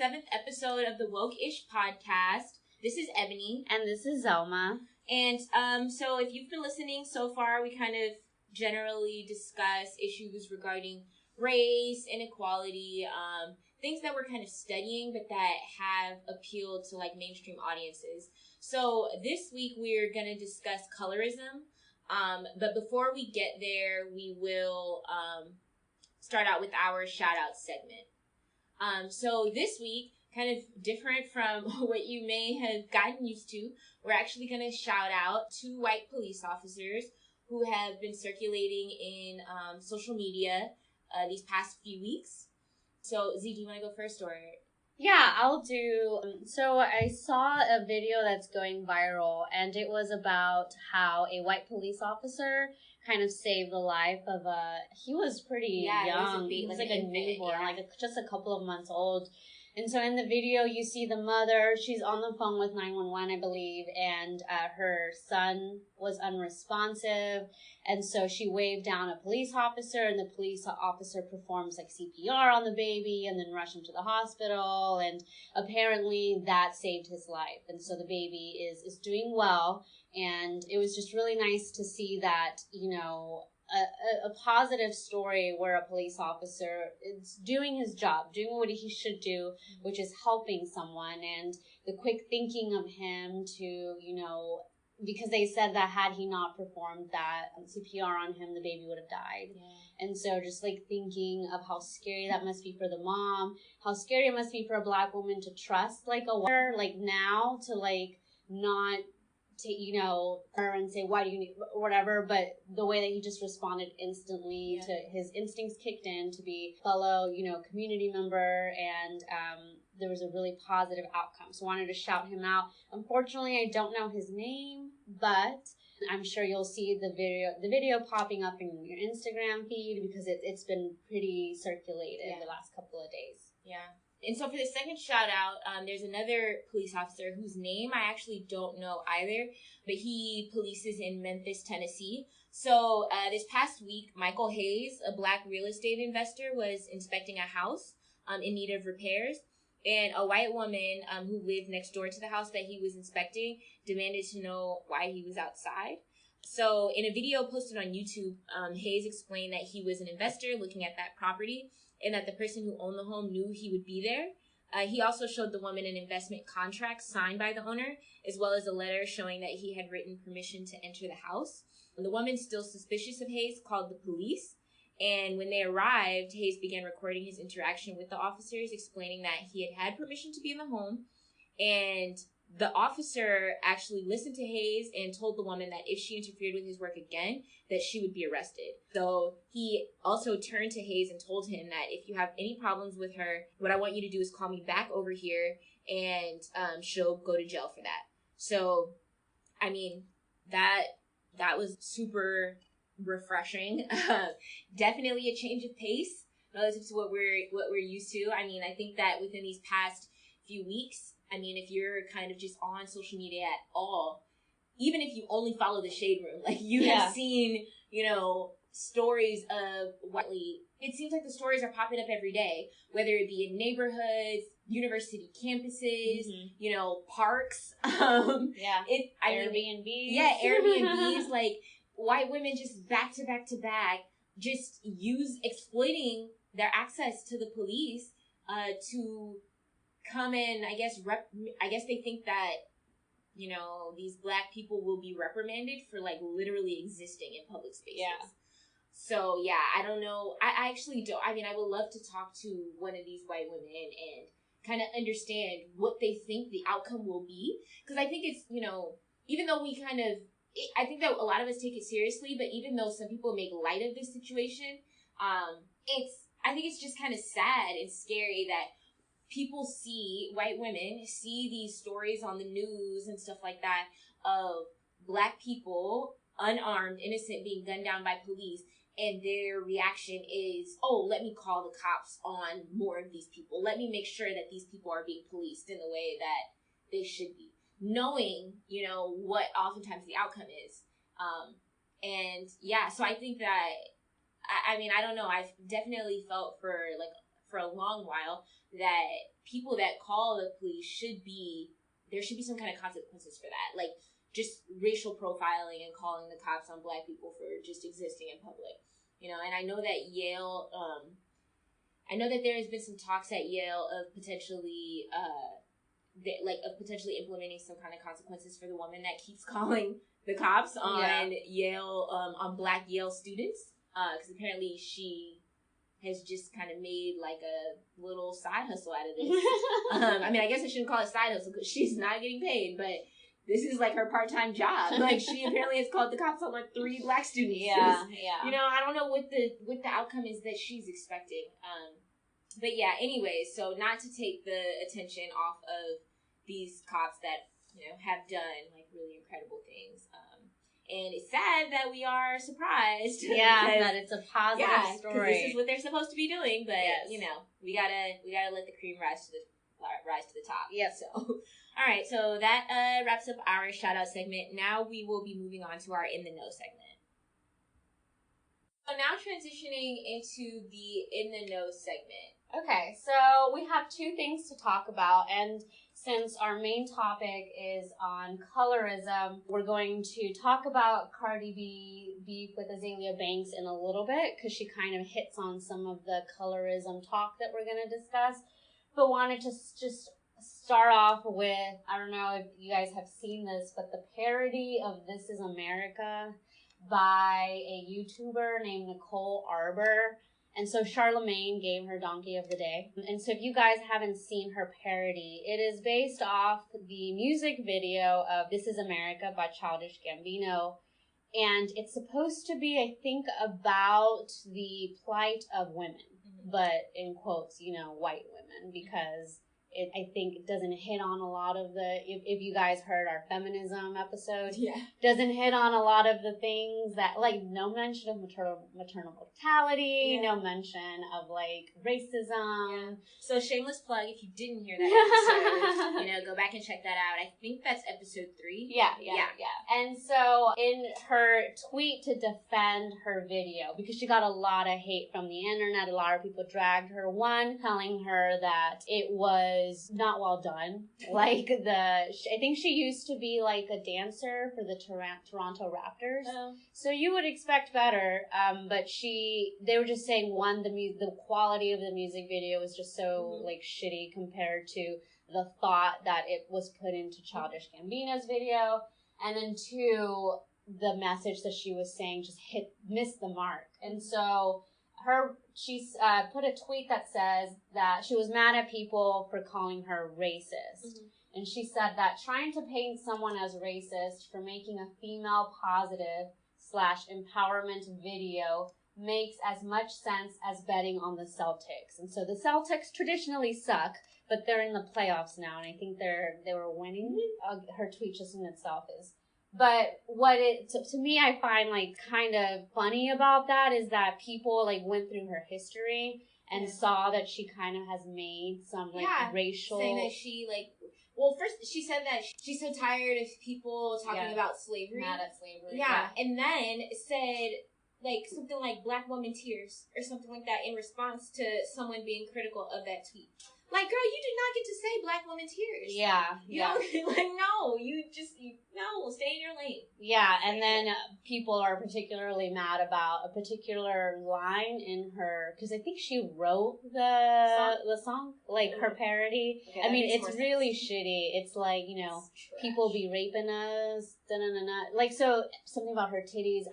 7th episode of the Wokeish podcast. This is Ebony. And this is Zelma. And so if you've been listening so far, we kind of generally discuss issues regarding race, inequality, things that we're kind of studying but that have appealed to like mainstream audiences. So this week we're going to discuss colorism. But before we get there, we will start out with our shout out segment. So this week, kind of different from what you may have gotten used to, we're actually going to shout out 2 white police officers who have been circulating in social media these past few weeks. So Z, do you want to go first or? Yeah, I'll do. So I saw a video that's going viral, and it was about how a white police officer kind of saved the life of he was pretty young. He was like a newborn, just a couple of months old. And so in the video, you see the mother, she's on the phone with 911, I believe, and her son was unresponsive. And so she waved down a police officer, and the police officer performs like CPR on the baby and then rushed him to the hospital. And apparently that saved his life. And so the baby is doing well. And it was just really nice to see that, you know, a positive story where a police officer is doing his job, doing what he should do, which is helping someone, and the quick thinking of him to, you know, because they said that had he not performed that CPR on him, the baby would have died. Yeah. And so just like thinking of how scary that must be for the mom, how scary it must be for a Black woman to trust like a worker, like now to like not take, you know, her and say, why do you need, or whatever, but the way that he just responded instantly to his instincts kicked in to be fellow, you know, community member, and there was a really positive outcome. So I wanted to shout him out. Unfortunately, I don't know his name, but I'm sure you'll see the video popping up in your Instagram feed because it's been pretty circulated the last couple of days. Yeah. And so for the second shout out, there's another police officer whose name I actually don't know either, but he polices in Memphis, Tennessee. So this past week, Michael Hayes, a Black real estate investor, was inspecting a house in need of repairs. And a white woman who lived next door to the house that he was inspecting demanded to know why he was outside. So in a video posted on YouTube, Hayes explained that he was an investor looking at that property, and that the person who owned the home knew he would be there. He also showed the woman an investment contract signed by the owner, as well as a letter showing that he had written permission to enter the house. The woman, still suspicious of Hayes, called the police. And when they arrived, Hayes began recording his interaction with the officers, explaining that he had permission to be in the home. And the officer actually listened to Hayes and told the woman that if she interfered with his work again, that she would be arrested. So he also turned to Hayes and told him that if you have any problems with her, what I want you to do is call me back over here, and she'll go to jail for that. So, I mean, that was super refreshing. Definitely a change of pace relative to what we're used to. I mean, I think that within these past few weeks, I mean, if you're kind of just on social media at all, even if you only follow the Shade Room, like you have seen, you know, stories of it seems like the stories are popping up every day, whether it be in neighborhoods, university campuses, you know, parks. Airbnbs. Airbnbs, like white women just back to back, just exploiting their access to the police to come in, I guess they think that, you know, these Black people will be reprimanded for like literally existing in public spaces. Yeah. So yeah, I don't know. I actually don't. I mean, I would love to talk to one of these white women and kind of understand what they think the outcome will be. Because I think it's, you know, even though we kind of, I think that a lot of us take it seriously, but even though some people make light of this situation, I think it's just kind of sad and scary that people white women see these stories on the news and stuff like that of Black people, unarmed, innocent, being gunned down by police, and their reaction is, oh, let me call the cops on more of these people. Let me make sure that these people are being policed in the way that they should be. Knowing, you know, what oftentimes the outcome is. And yeah, so I think that, I mean, I don't know, I've definitely felt for for a long while that people that call the police there should be some kind of consequences for that. Like, just racial profiling and calling the cops on Black people for just existing in public. You know, and I know that Yale, I know that there has been some talks at Yale of potentially implementing some kind of consequences for the woman that keeps calling the cops on Yale, on Black Yale students. Because apparently she has just kind of made like a little side hustle out of this. I mean, I guess I shouldn't call it side hustle because she's not getting paid, but this is like her part-time job. Like, she apparently has called the cops on like 3 Black students. Yeah. You know, I don't know what the outcome is that she's expecting. But yeah, anyways, so not to take the attention off of these cops that, you know, have done like really incredible things. And it's sad that we are surprised. Yeah, that it's a positive story. Because this is what they're supposed to be doing. But you know, we gotta let the cream rise to the top. Yep. So, all right. So that wraps up our shout out segment. Now we will be moving on to our In the Know segment. So now transitioning into the In the Know segment. Okay, so we have 2 things to talk about, and since our main topic is on colorism, we're going to talk about Cardi B beef with Azalea Banks in a little bit, because she kind of hits on some of the colorism talk that we're going to discuss, but wanted to just start off with, I don't know if you guys have seen this, but the parody of This Is America by a YouTuber named Nicole Arbor. And so Charlemagne gave her Donkey of the Day. And so if you guys haven't seen her parody, it is based off the music video of This Is America by Childish Gambino. And it's supposed to be, I think, about the plight of women. But in quotes, you know, white women, because I think it doesn't hit on a lot of the, if you guys heard our feminism episode, doesn't hit on a lot of the things that, like, no mention of maternal mortality, no mention of, like, racism. So shameless plug, if you didn't hear that episode, you know, go back and check that out. I think that's episode 3. Yeah. And so in her tweet to defend her video, because she got a lot of hate from the internet, a lot of people dragged her, one, telling her that it was not well done. Like, I think she used to be like a dancer for the Toronto Raptors. Oh. So you would expect better. But they were just saying, one, the quality of the music video was just so like shitty compared to the thought that it was put into Childish Gambino's video. And then 2, the message that she was saying just missed the mark. And so she's put a tweet that says that she was mad at people for calling her racist. And she said that trying to paint someone as racist for making a female positive / empowerment video makes as much sense as betting on the Celtics. And so the Celtics traditionally suck, but they're in the playoffs now, and I think they were winning. Her tweet just in itself is. But what to me, I find like kind of funny about that is that people like went through her history and saw that she kind of has made some like racial, saying that she like, well, first she said that she's so tired of people talking about slavery, mad at slavery, and then said like something like "Black woman tears" or something like that in response to someone being critical of that tweet. Like, girl, you did not get to say "Black woman tears." You know, like, no, no, stay in your lane. Yeah, and then people are particularly mad about a particular line in her, because I think she wrote the song, like her parody. Okay, I mean, it's really shitty. It's like, you know, people be raping us, like, so something about her titties.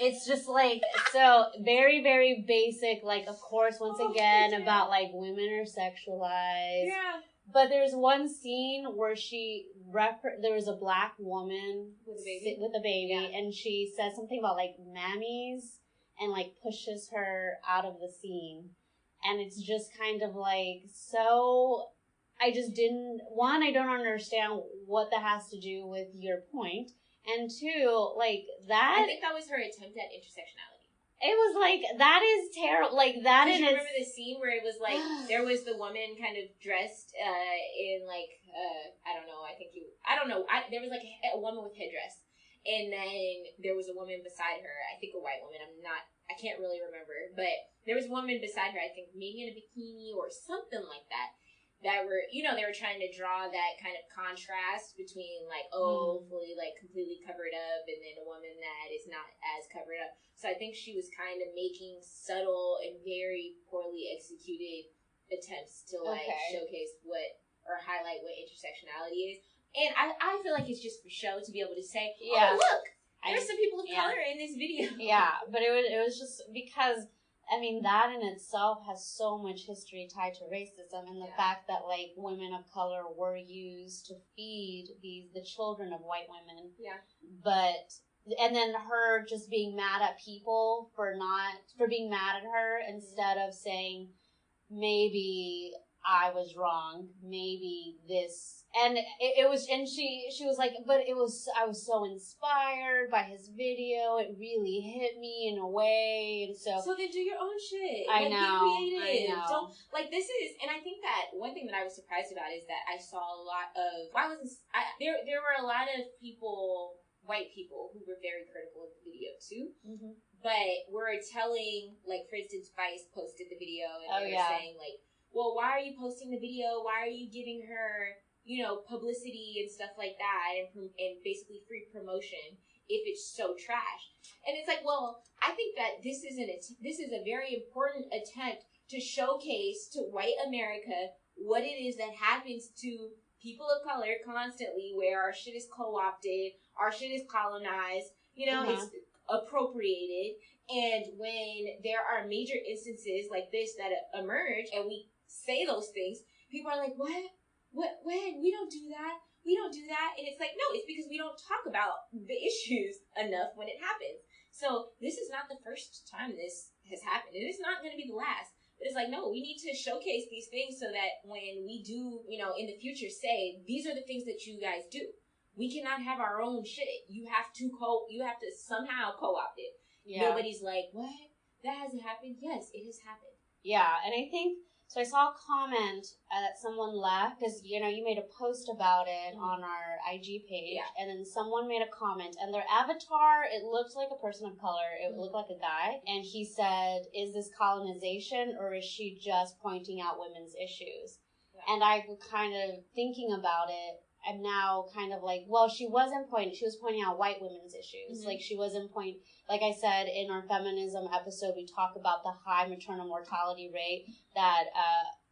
It's just like, so very, very basic, like, of course, once again, about like women are sexualized. Yeah. But there's one scene where there was a Black woman with a baby, and she says something about like mammies and like pushes her out of the scene. And it's just kind of like, so I don't understand what that has to do with your point. And 2, like that. I think that was her attempt at intersectionality. It was like, that is terrible. Like, that is. Do you remember the scene where it was like, there was the woman kind of dressed in like, there was like a woman with headdress. And then there was a woman beside her, I think a white woman. I can't really remember. But there was a woman beside her, I think maybe in a bikini or something like that, that were, you know, they were trying to draw that kind of contrast between, like, fully, like, completely covered up, and then a woman that is not as covered up. So I think she was kind of making subtle and very poorly executed attempts to, like, showcase what, or highlight what intersectionality is. And I feel like it's just for show to be able to say, oh, look, there's some people of color in this video. Yeah, but it was just because, I mean, that in itself has so much history tied to racism, and the fact that, like, women of color were used to feed the children of white women. Yeah. But, and then her just being mad at people for being mad at her instead of saying, maybe I was wrong, maybe this, and it was, and she was like, but I was so inspired by his video, it really hit me in a way, and so then do your own shit. I know. Be creative. Don't, like, this is, and I think that one thing that I was surprised about is that I saw a lot of, there were a lot of people, white people, who were very critical of the video too. Mm-hmm. But were telling, like, for instance, Vice posted the video, and they were saying, like, well, why are you posting the video? Why are you giving her, you know, publicity and stuff like that, and basically free promotion if it's so trash? And it's like, well, I think that this is a very important attempt to showcase to white America what it is that happens to people of color constantly, where our shit is co-opted, our shit is colonized, you know, it's appropriated. And when there are major instances like this that emerge, and we say those things, people are like, what, when? We don't do that. And it's like, no, it's because we don't talk about the issues enough when it happens. So this is not the first time this has happened, and it's not going to be the last. But it's like, no, we need to showcase these things so that when we do, you know, in the future say, these are the things that you guys do. We cannot have our own shit. You have to somehow co-opt it. Yeah. Nobody's like, what? That hasn't happened? Yes, it has happened. Yeah, and I think, so I saw a comment that someone left, because, you know, you made a post about it on our IG page, and then someone made a comment, and their avatar, it looked like a person of color, it looked like a guy, and he said, is this colonization, or is she just pointing out women's issues? Yeah. And I was kind of thinking about it, I'm now kind of like, well, she was pointing out white women's issues. Mm-hmm. Like, she wasn't like I said, in our feminism episode, we talk about the high maternal mortality rate that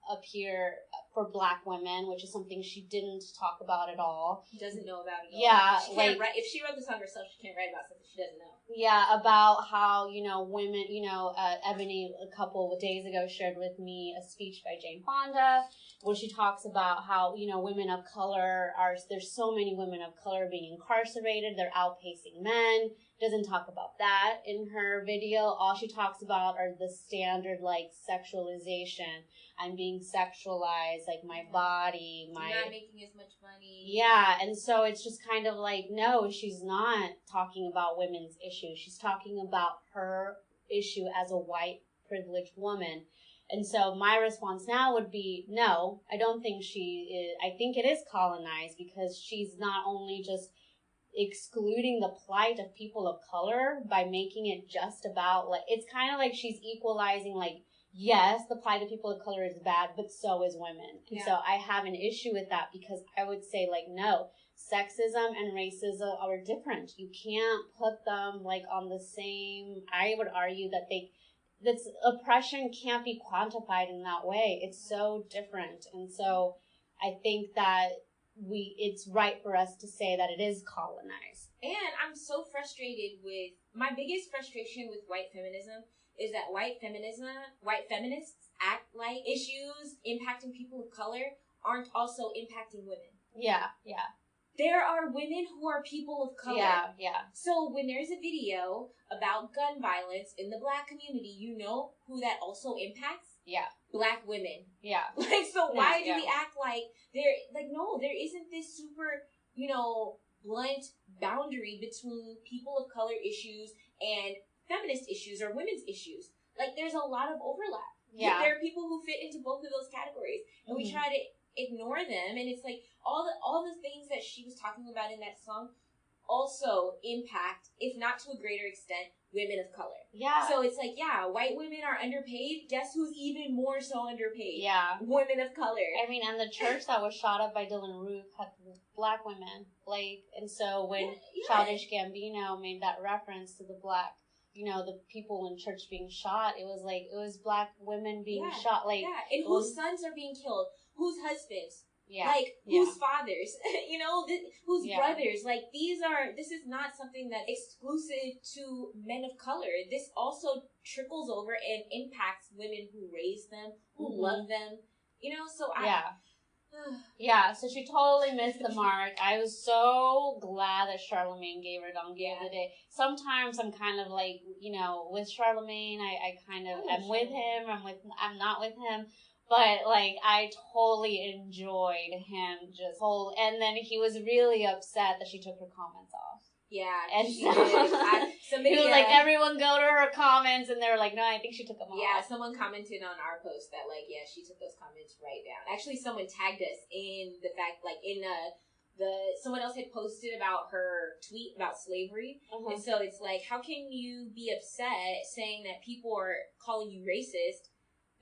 appear for Black women, which is something she didn't talk about at all. Doesn't know about it at all. Yeah. If she wrote the song herself, she can't write about something she doesn't know. Yeah, about how, you know, women, you know, Ebony a couple of days ago shared with me a speech by Jane Fonda, where she talks about how, you know, women of color there's so many women of color being incarcerated, they're outpacing men. Doesn't talk about that in her video. All she talks about are the standard, like, sexualization. I'm being sexualized, like, my body, I'm not making as much money. Yeah, and so it's just kind of like, no, she's not talking about women's issues. She's talking about her issue as a white, privileged woman. And so my response now would be, no, I don't think she is. I think it is colonized, because she's not only just excluding the plight of people of color by making it just about, like, it's kind of like she's equalizing, like, yes, the plight of people of color is bad, but so is women. Yeah. So I have an issue with that, because I would say, like, no, sexism and racism are different. You can't put them, like, on the same. I would argue that this oppression can't be quantified in that way. It's so different. And so I think that it's right for us to say that it is colonized. And I'm so frustrated with, my biggest frustration with white feminism is that white feminists act like issues impacting people of color aren't also impacting women. Yeah. There are women who are people of color. Yeah. So when there's a video about gun violence in the Black community, you know who that also impacts? Yeah. Black women. Yeah. Like, so why do we act like no, there isn't this super, you know, blunt boundary between people of color issues and feminist issues or women's issues. Like, there's a lot of overlap. Yeah. There are people who fit into both of those categories, and we try to ignore them, and it's like all the things that she was talking about in that song also impact, if not to a greater extent, women of color. Yeah. So it's like, yeah, white women are underpaid. Guess who's even more so underpaid? Yeah. Women of color. I mean, and the church that was shot up by Dylan Roof had black women. Like, and so when Childish Gambino made that reference to the black, you know, the people in church being shot, it was black women being shot. Like, and whose sons are being killed? Whose husbands? Yeah. Like, whose fathers, you know, whose brothers. Like, this is not something that's exclusive to men of color. This also trickles over and impacts women who raise them, who love them, you know, so Yeah, so she totally missed the mark. I was so glad that Charlamagne gave her donkey of the day. Sometimes I'm kind of like, you know, with Charlamagne, I kind of, I'm with him, I'm not with him. But, like, I totally enjoyed him and then he was really upset that she took her comments off. Yeah, and she did. He was like, everyone go to her comments, and they were like, no, I think she took them off. Yeah, someone commented on our post that, like, yeah, she took those comments right down. Actually, someone tagged us in the fact, like, in someone else had posted about her tweet about slavery, and so it's like, how can you be upset saying that people are calling you racist?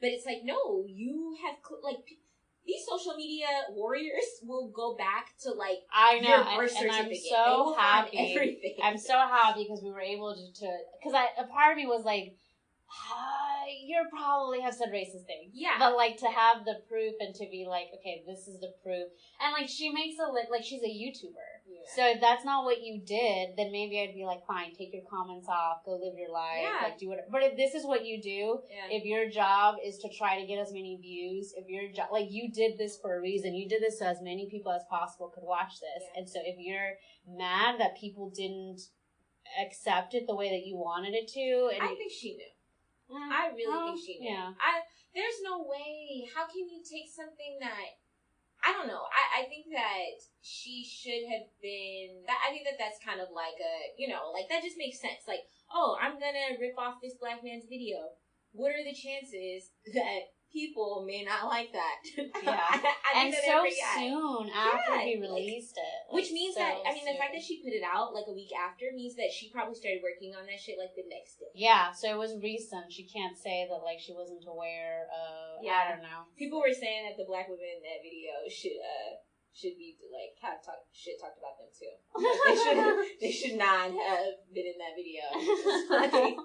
But it's like, no, you have, like, these social media warriors will go back to, like, I know, your birth certificate. And I'm so happy. Everything. I'm so happy because we were able to because a part of me was like, you probably have said racist things. Yeah. But, like, to have the proof and to be like, okay, this is the proof. And, like, she makes like, she's a YouTuber. Yeah. So if that's not what you did, then maybe I'd be like, fine, take your comments off, go live your life, like, do whatever. But if this is what you do, if your job is to try to get as many views, if your job, like, you did this for a reason, you did this so as many people as possible could watch this. And so if you're mad that people didn't accept it the way that you wanted it to, and I think she knew. I really think she knew. Yeah. There's no way. How can you take something that, I don't know. I think that she should have been, I think that that's kind of like a, you know, like, that just makes sense. Like, oh, I'm gonna rip off this black man's video. What are the chances that people may not like that? Yeah. And so soon after he released it. Like, which means that, I mean, the fact that she put it out, like, a week after means that she probably started working on that shit, like, the next day. Yeah, so it was recent. She can't say that, like, she wasn't aware of, I don't know. People were saying that the black women in that video should be, like, have shit talked about them, too. They should not have been in that video. Like,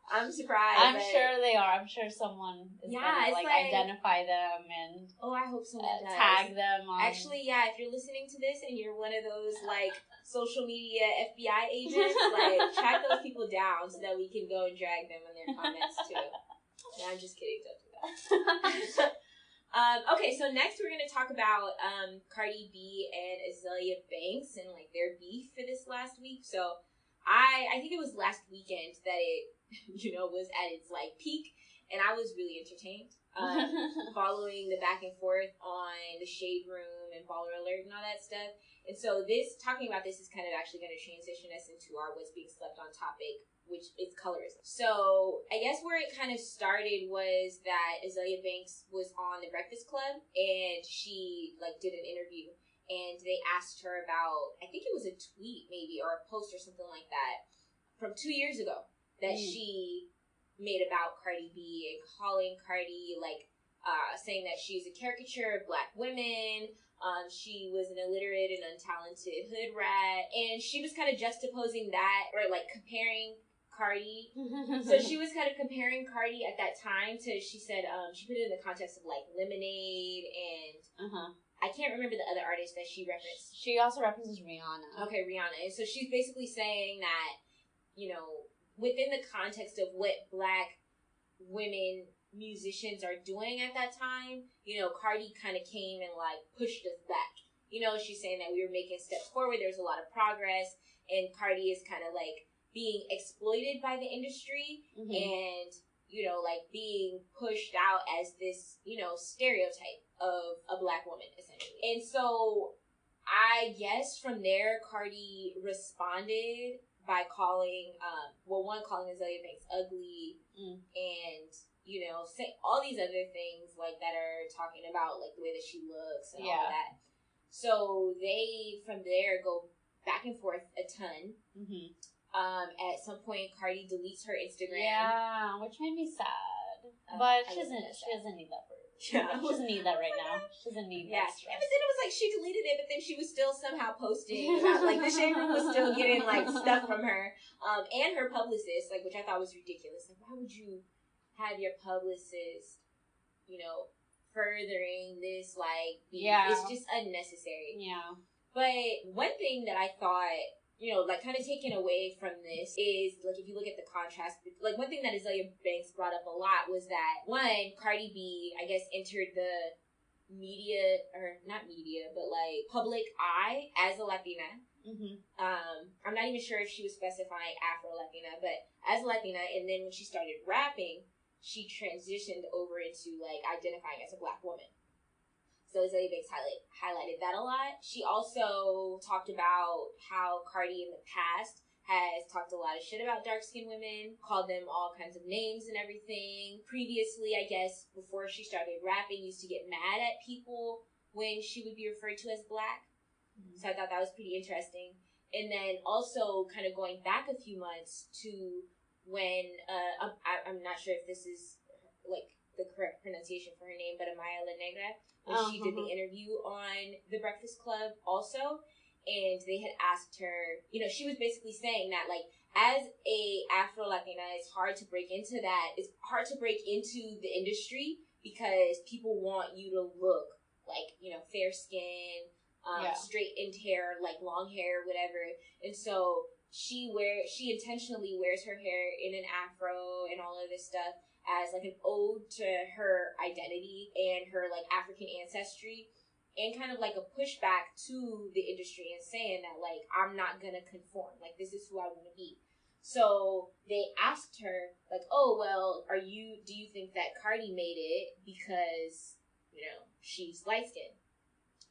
I'm surprised. I'm sure they are. I'm sure someone is gonna, like, identify them and I hope someone does. Tag them on. Actually, yeah, if you're listening to this and you're one of those, like, social media FBI agents, like, track those people down so that we can go and drag them on their comments, too. No, I'm just kidding. Don't do that. Okay, so next we're going to talk about Cardi B and Azalea Banks and, like, their beef for this last week. So I think it was last weekend that it, you know, was at its, like, peak, and I was really entertained following the back and forth on the Shade Room and Baller Alert and all that stuff. And so talking about this is kind of actually going to transition us into our what's being slept on topic, which is colorism. So I guess where it kind of started was that Azalea Banks was on the Breakfast Club, and she, like, did an interview, and they asked her about, I think it was a tweet maybe, or a post or something like that, from 2 years ago, that she made about Cardi B and calling Cardi, like, saying that she's a caricature of black women. She was an illiterate and untalented hood rat. And she was kind of juxtaposing that, or, like, comparing Cardi. So she was kind of comparing Cardi at that time to, she said, she put it in the context of, like, Lemonade and... I can't remember the other artist that she referenced. She also references Rihanna. Okay, Rihanna. And so she's basically saying that, you know, within the context of what black women musicians are doing at that time, you know, Cardi kind of came and, like, pushed us back. You know, she's saying that we were making steps forward, there's a lot of progress, and Cardi is kind of, like, being exploited by the industry and, you know, like, being pushed out as this, you know, stereotype of a black woman, essentially. And so I guess from there, Cardi responded by calling, calling Azalea Banks ugly, and, you know, say all these other things, like, that are talking about, like, the way that she looks and all of that. So they, from there, go back and forth a ton. Mm-hmm. At some point, Cardi deletes her Instagram. Yeah, which made me sad. But she doesn't need that for Yeah. She doesn't need that right now. She doesn't need that stress. But then it was like she deleted it, but then she was still somehow posting about, like, the shade room was still getting, like, stuff from her. And her publicist, like, which I thought was ridiculous. Like, why would you have your publicist, you know, furthering this, like, it's just unnecessary. Yeah. But one thing that I thought, you know, like, kind of taken away from this is, like, if you look at the contrast, like, one thing that Azealia Banks brought up a lot was that, one, Cardi B, I guess, entered the media, or not media, but, like, public eye as a Latina. Mm-hmm. I'm not even sure if she was specifying Afro-Latina, but as a Latina, and then when she started rapping, she transitioned over into, like, identifying as a Black woman. So Azealia Banks highlighted that a lot. She also talked about how Cardi in the past has talked a lot of shit about dark-skinned women, called them all kinds of names and everything. Previously, I guess, before she started rapping, used to get mad at people when she would be referred to as Black. Mm-hmm. So I thought that was pretty interesting. And then also kind of going back a few months to when, I'm not sure if this is, like, the correct pronunciation for her name, but Amaya La Negra, when she did the interview on The Breakfast Club also, and they had asked her, you know, she was basically saying that, like, as a Afro-Latina, it's hard to break into that. It's hard to break into the industry because people want you to look like, you know, fair skin, straightened hair, like long hair, whatever. And so she intentionally wears her hair in an afro and all of this stuff as, like, an ode to her identity and her, like, African ancestry, and kind of like a pushback to the industry and saying that, like, I'm not gonna conform. Like, this is who I want to be. So they asked her, like, oh, well, do you think that Cardi made it because, you know, she's light-skinned?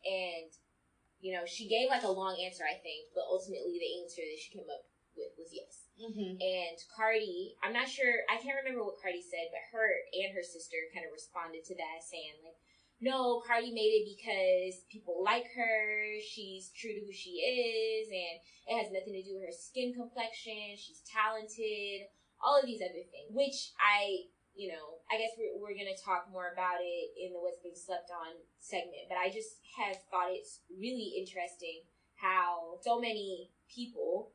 And, you know, she gave, like, a long answer, I think, but ultimately the answer that she came up with was yes. Mm-hmm. And Cardi, I'm not sure, I can't remember what Cardi said, but her and her sister kind of responded to that saying, like, no, Cardi made it because people like her, she's true to who she is, and it has nothing to do with her skin complexion, she's talented, all of these other things, which I guess we're going to talk more about it in the What's Being Slept On segment, but I just have thought it's really interesting how so many people,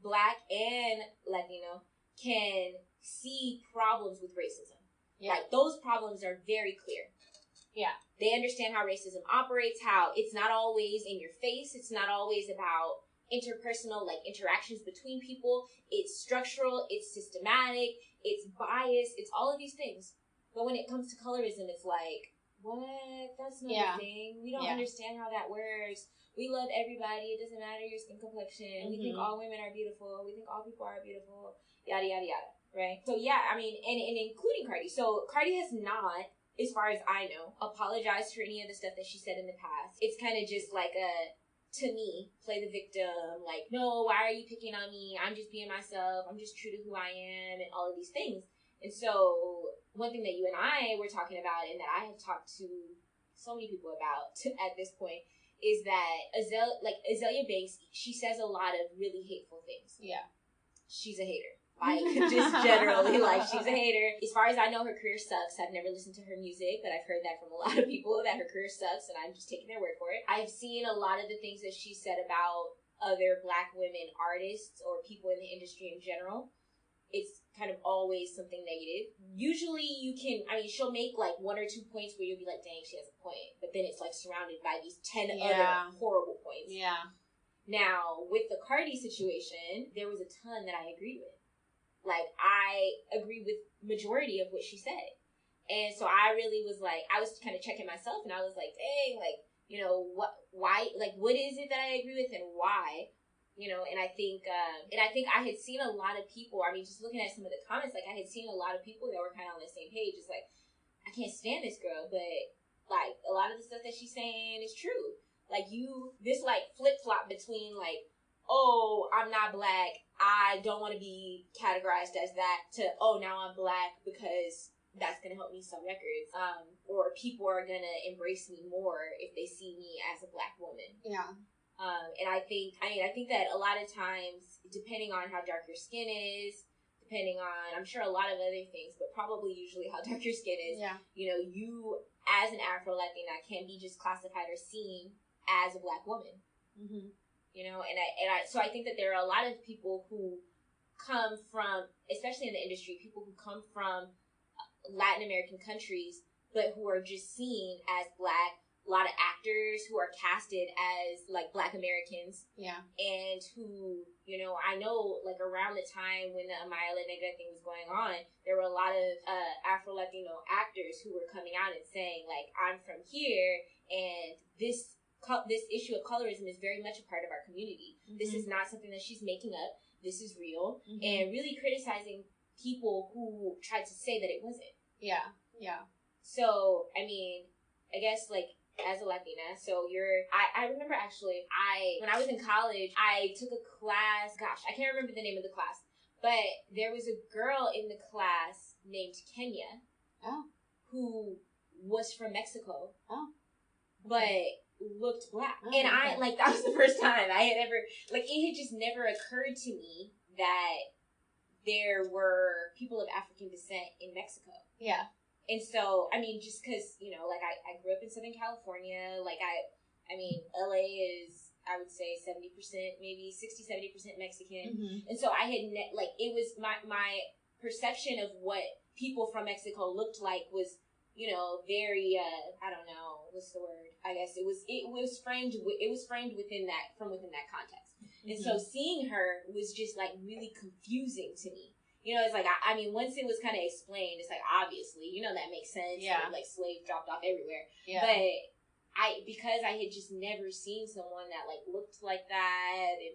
Black and Latino, can see problems with racism. Yeah. Like, those problems are very clear. Yeah. They understand how racism operates, how it's not always in your face, it's not always about interpersonal, like, interactions between people. It's structural, it's systematic, it's biased, it's all of these things. But when it comes to colorism, it's like, what? That's not a thing. We don't understand how that works. We love everybody. It doesn't matter your skin complexion. Mm-hmm. We think all women are beautiful. We think all people are beautiful. Yada, yada, yada. Right? So, yeah, I mean, and including Cardi. So, Cardi has not, as far as I know, apologized for any of the stuff that she said in the past. It's kind of just like to me, play the victim. Like, no, why are you picking on me? I'm just being myself. I'm just true to who I am and all of these things. And so, one thing that you and I were talking about and that I have talked to so many people about at this point is that Azealia Banks, she says a lot of really hateful things. Yeah. She's a hater. Like, just generally, like, she's a hater. As far as I know, her career sucks. I've never listened to her music, but I've heard that from a lot of people, that her career sucks, and I'm just taking their word for it. I've seen a lot of the things that she said about other Black women artists or people in the industry in general. It's kind of always something negative. Usually she'll make, like, one or two points where you'll be like, dang, she has a point. But then it's, like, surrounded by these 10 other horrible points. Yeah. Now, with the Cardi situation, there was a ton that I agreed with. Like, I agree with majority of what she said. And so I really was like, I was kind of checking myself, and I was like, dang, like, you know, why, like, what is it that I agree with and why? You know, and I think I had seen a lot of people, I mean, just looking at some of the comments, like, I had seen a lot of people that were kind of on the same page. It's like, I can't stand this girl, but, like, a lot of the stuff that she's saying is true. Like, this, like, flip-flop between, like, oh, I'm not Black, I don't want to be categorized as that, to, oh, now I'm Black because that's going to help me sell records. Or people are going to embrace me more if they see me as a Black woman. Yeah. And I think that a lot of times, depending on how dark your skin is, depending on, I'm sure a lot of other things, but probably usually how dark your skin is, you know, you as an Afro-Latina can be just classified or seen as a Black woman. Mm-hmm. You know, so I think that there are a lot of people who come from, especially in the industry, people who come from Latin American countries, but who are just seen as Black. A lot of actors who are casted as, like, Black Americans. Yeah. And who, you know, I know, like, around the time when the Amaya La Negra thing was going on, there were a lot of Afro-Latino actors who were coming out and saying, like, I'm from here, and this issue of colorism is very much a part of our community. Mm-hmm. This is not something that she's making up. This is real. Mm-hmm. And really criticizing people who tried to say that it wasn't. Yeah, yeah. So, I mean, I guess, like, as a Latina, so I remember actually, when I was in college, I took a class, gosh, I can't remember the name of the class, but there was a girl in the class named Kenya, who was from Mexico, but looked Black. And I, like, that was the first time I had ever, like, it had just never occurred to me that there were people of African descent in Mexico. Yeah. And so, I mean, just because, you know, like, I grew up in Southern California, like, I mean, LA is, I would say, 70%, maybe 60-70% Mexican. Mm-hmm. And so I had, it was, my perception of what people from Mexico looked like was, you know, very, I don't know, what's the word? I guess it was framed within that context. Mm-hmm. And so seeing her was just, like, really confusing to me. You know, it's like, I mean, once it was kind of explained, it's like, obviously, you know, that makes sense. Yeah. Like, slaves dropped off everywhere. Yeah. But because I had just never seen someone that, like, looked like that and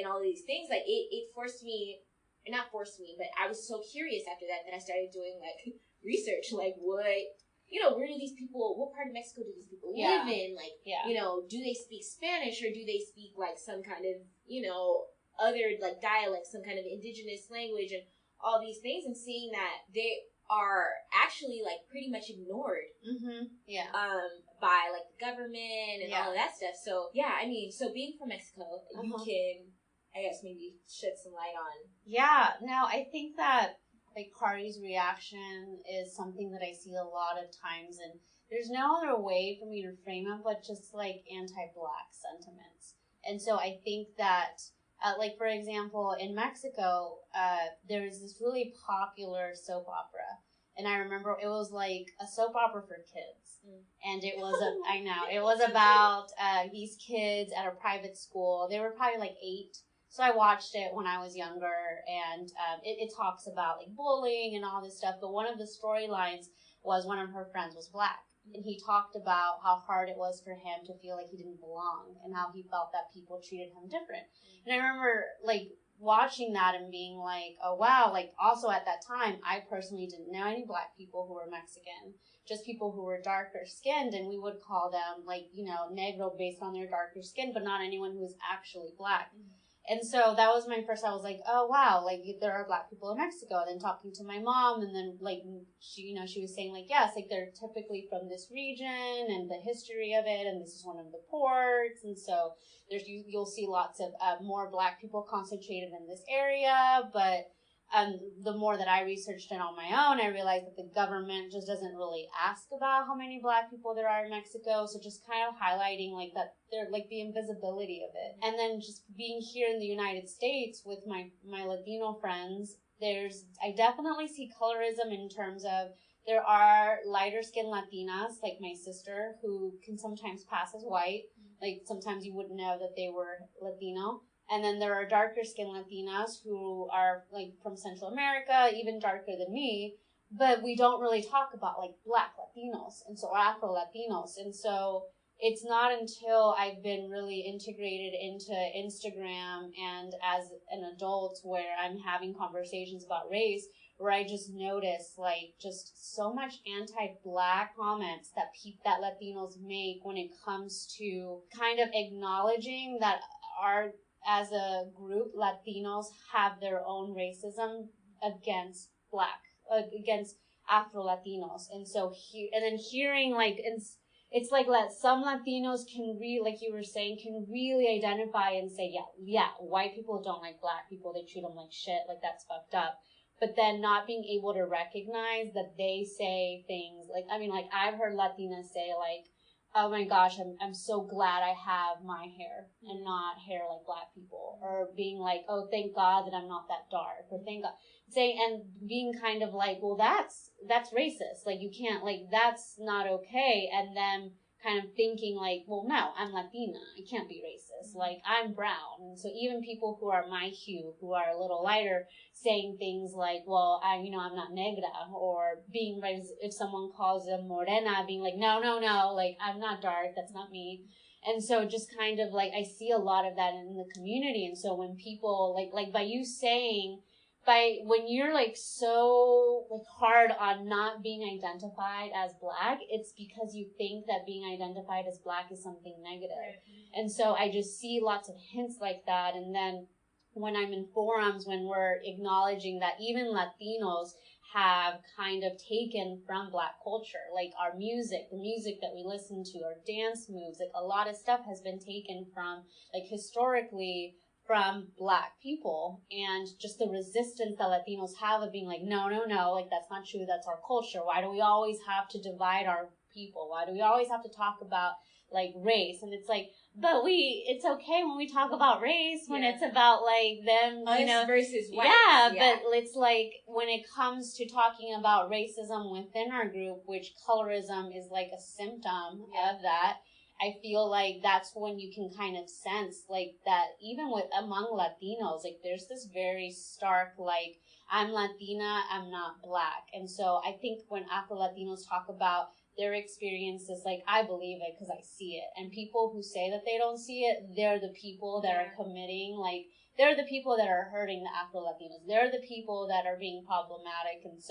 all these things, like, it forced me, not forced me, but I was so curious after that I started doing, like, research. Like, what, you know, where do these people, what part of Mexico do these people live in? Like, you know, do they speak Spanish or do they speak, like, some kind of, you know, other, like, dialects, some kind of indigenous language and all these things, and seeing that they are actually, like, pretty much ignored by, like, the government and all of that stuff. So, yeah, I mean, so being from Mexico, you can, I guess, maybe shed some light on. Yeah, no, I think that, like, Kari's reaction is something that I see a lot of times, and there's no other way for me to frame it but just, like, anti-Black sentiments. And so I think that like, for example, in Mexico, there was this really popular soap opera. And I remember it was like a soap opera for kids. And it was, I know, it was about these kids at a private school. They were probably like 8. So I watched it when I was younger. And it talks about, like, bullying and all this stuff. But one of the storylines was one of her friends was Black. And he talked about how hard it was for him to feel like he didn't belong and how he felt that people treated him different. And I remember, like, watching that and being like, oh, wow. Like, also at that time, I personally didn't know any Black people who were Mexican, just people who were darker skinned. And we would call them, like, you know, negro based on their darker skin, but not anyone who was actually Black. And so that was my first, I was like, oh, wow, like, there are Black people in Mexico. And then talking to my mom, and then, like, she, you know, she was saying, like, yes, like, they're typically from this region and the history of it, and this is one of the ports. And so you'll see lots of more Black people concentrated in this area. But the more that I researched it on my own, I realized that the government just doesn't really ask about how many Black people there are in Mexico. So just kind of highlighting, like, that they're, like, the invisibility of it. And then just being here in the United States with my Latino friends, I definitely see colorism in terms of there are lighter skinned Latinas, like my sister, who can sometimes pass as white. Like, sometimes you wouldn't know that they were Latino. And then there are darker skinned Latinas who are, like, from Central America, even darker than me, but we don't really talk about, like, Black Latinos and so Afro Latinos. And so it's not until I've been really integrated into Instagram and as an adult where I'm having conversations about race where I just notice, like, just so much anti-Black comments that Latinos make when it comes to kind of acknowledging that as a group, Latinos have their own racism against against Afro-Latinos. And so, and then hearing, like, it's like some Latinos can like you were saying, can really identify and say, yeah, white people don't like black people. They treat them like shit. Like, that's fucked up. But then not being able to recognize that they say things like, I mean, like, I've heard Latinas say, like, oh my gosh, I'm so glad I have my hair and not hair like black people. Or being like, oh, thank God that I'm not that dark. Or thank God. Saying, and being kind of like, well, that's racist. Like, you can't, like, that's not okay. And then kind of thinking like, well, no, I'm Latina. I can't be racist. Like, I'm brown. And so even people who are my hue, who are a little lighter, saying things like, well, I'm not negra, or being, if someone calls them morena, being like, no, like, I'm not dark. That's not me. And so just kind of like, I see a lot of that in the community. And so when people, like by you saying, when you're like so like hard on not being identified as black, it's because you think that being identified as black is something negative. Right. And so I just see lots of hints like that. And then when I'm in forums, when we're acknowledging that even Latinos have kind of taken from black culture, like our music, the music that we listen to, our dance moves, like a lot of stuff has been taken from, like, historically, from black people, and just the resistance that Latinos have of being like, no, like, that's not true, that's our culture. Why do we always have to divide our people? Why do we always have to talk about, like, race? And it's like, but it's okay when we talk about race, when it's about, like, them, us versus white. Yeah, but it's like, when it comes to talking about racism within our group, which colorism is like a symptom of that, I feel like that's when you can kind of sense, like, that even among Latinos, like, there's this very stark, like, I'm Latina, I'm not black. And so I think when Afro-Latinos talk about their experiences, like, I believe it because I see it. And people who say that they don't see it, they're the people that are committing, like, they're the people that are hurting the Afro-Latinos. They're the people that are being problematic. And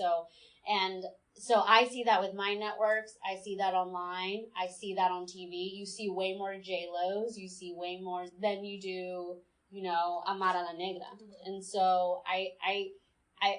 so I see that with my networks. I see that online. I see that on TV. You see way more J-Los. You see way more than you do, Amara La Negra. And so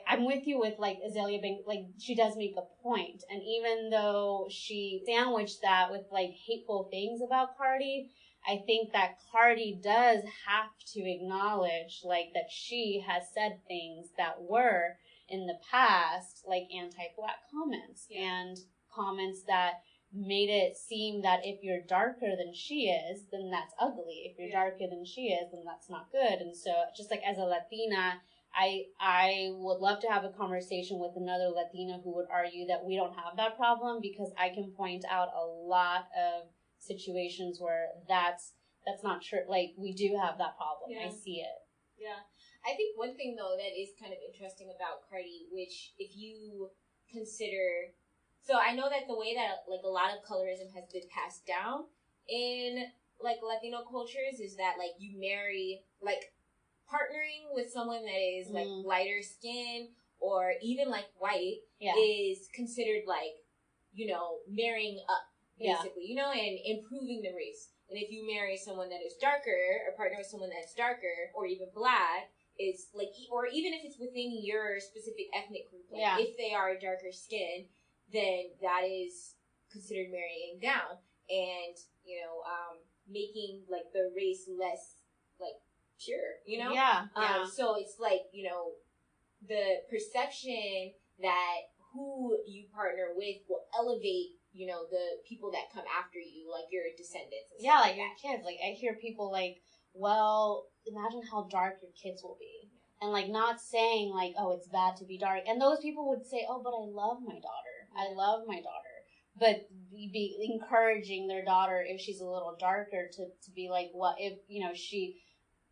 I'm with you with, like, Azalea being, like, she does make a point. And even though she sandwiched that with, like, hateful things about Cardi, I think that Cardi does have to acknowledge, like, that she has said things that were, in the past, like, anti-black comments and comments that made it seem that if you're darker than she is, then that's ugly. If you're darker than she is, then that's not good. And so, just like as a Latina, I would love to have a conversation with another Latina who would argue that we don't have that problem, because I can point out a lot of situations where that's not true. Like, we do have that problem. I see it. Yeah. I think one thing, though, that is kind of interesting about Cardi, which if you consider... So I know that the way that, like, a lot of colorism has been passed down in, like, Latino cultures is that, like, you marry, like, partnering with someone that is, like, lighter skin or even, like, white is considered, like, marrying up, basically, and improving the race. And if you marry someone that is darker or partner with someone that's darker or even black, it's like, or even if it's within your specific ethnic group, like if they are darker skin, then that is considered marrying down and, making, like, the race less, like, pure, so it's like, the perception that who you partner with will elevate, the people that come after you, like your descendants. Yeah, like your kids. Like, I hear people like, well, imagine how dark your kids will be. And, like, not saying, like, oh, it's bad to be dark. And those people would say, oh, but I love my daughter. I love my daughter. But be encouraging their daughter, if she's a little darker, to be like, what if,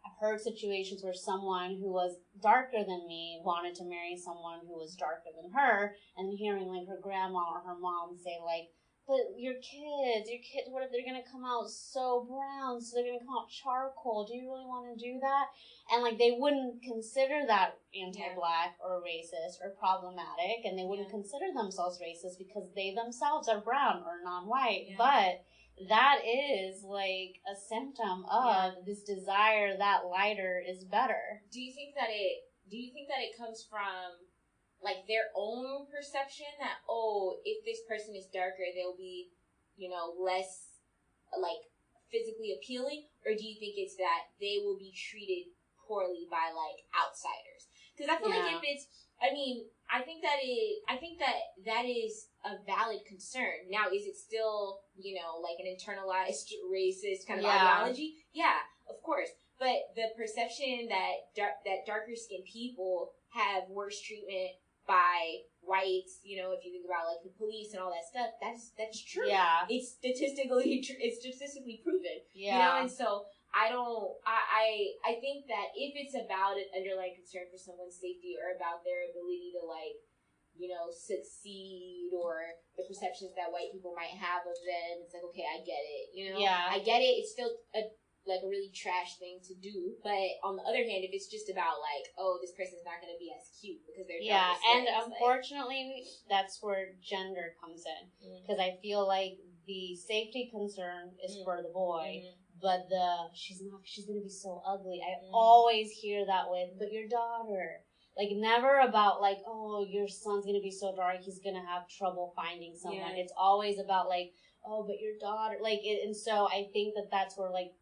I've heard situations where someone who was darker than me wanted to marry someone who was darker than her, and hearing, like, her grandma or her mom say, like, but your kids, what if they're going to come out so brown, so they're going to come out charcoal? Do you really want to do that? And, like, they wouldn't consider that anti-black or racist or problematic, and they wouldn't consider themselves racist because they themselves are brown or non-white. But that is, like, a symptom of this desire that lighter is better. Do you think that it comes from, like, their own perception that, oh, if this person is darker, they'll be, less, like, physically appealing? Or do you think it's that they will be treated poorly by, like, outsiders? Because I feel like if it's, I think that is a valid concern. Now, is it still, like an internalized racist kind of ideology? Yeah, of course. But the perception that darker skinned people have worse treatment by whites, if you think about, like, the police and all that stuff, that's true. Yeah. It's statistically proven. Yeah. And so I think that if it's about an underlying concern for someone's safety or about their ability to, like, succeed, or the perceptions that white people might have of them, it's like, okay, I get it, Yeah. I get it. It's still a really trash thing to do. But on the other hand, if it's just about, like, oh, this person's not going to be as cute because they're darker skin, and unfortunately, that's where gender comes in. Because I feel like the safety concern is for the boy, but she's going to be so ugly. I always hear that with, but your daughter. Like, never about, like, oh, your son's going to be so dark, he's going to have trouble finding someone. It's always about, like, oh, but your daughter. Like, and so I think that's where, like,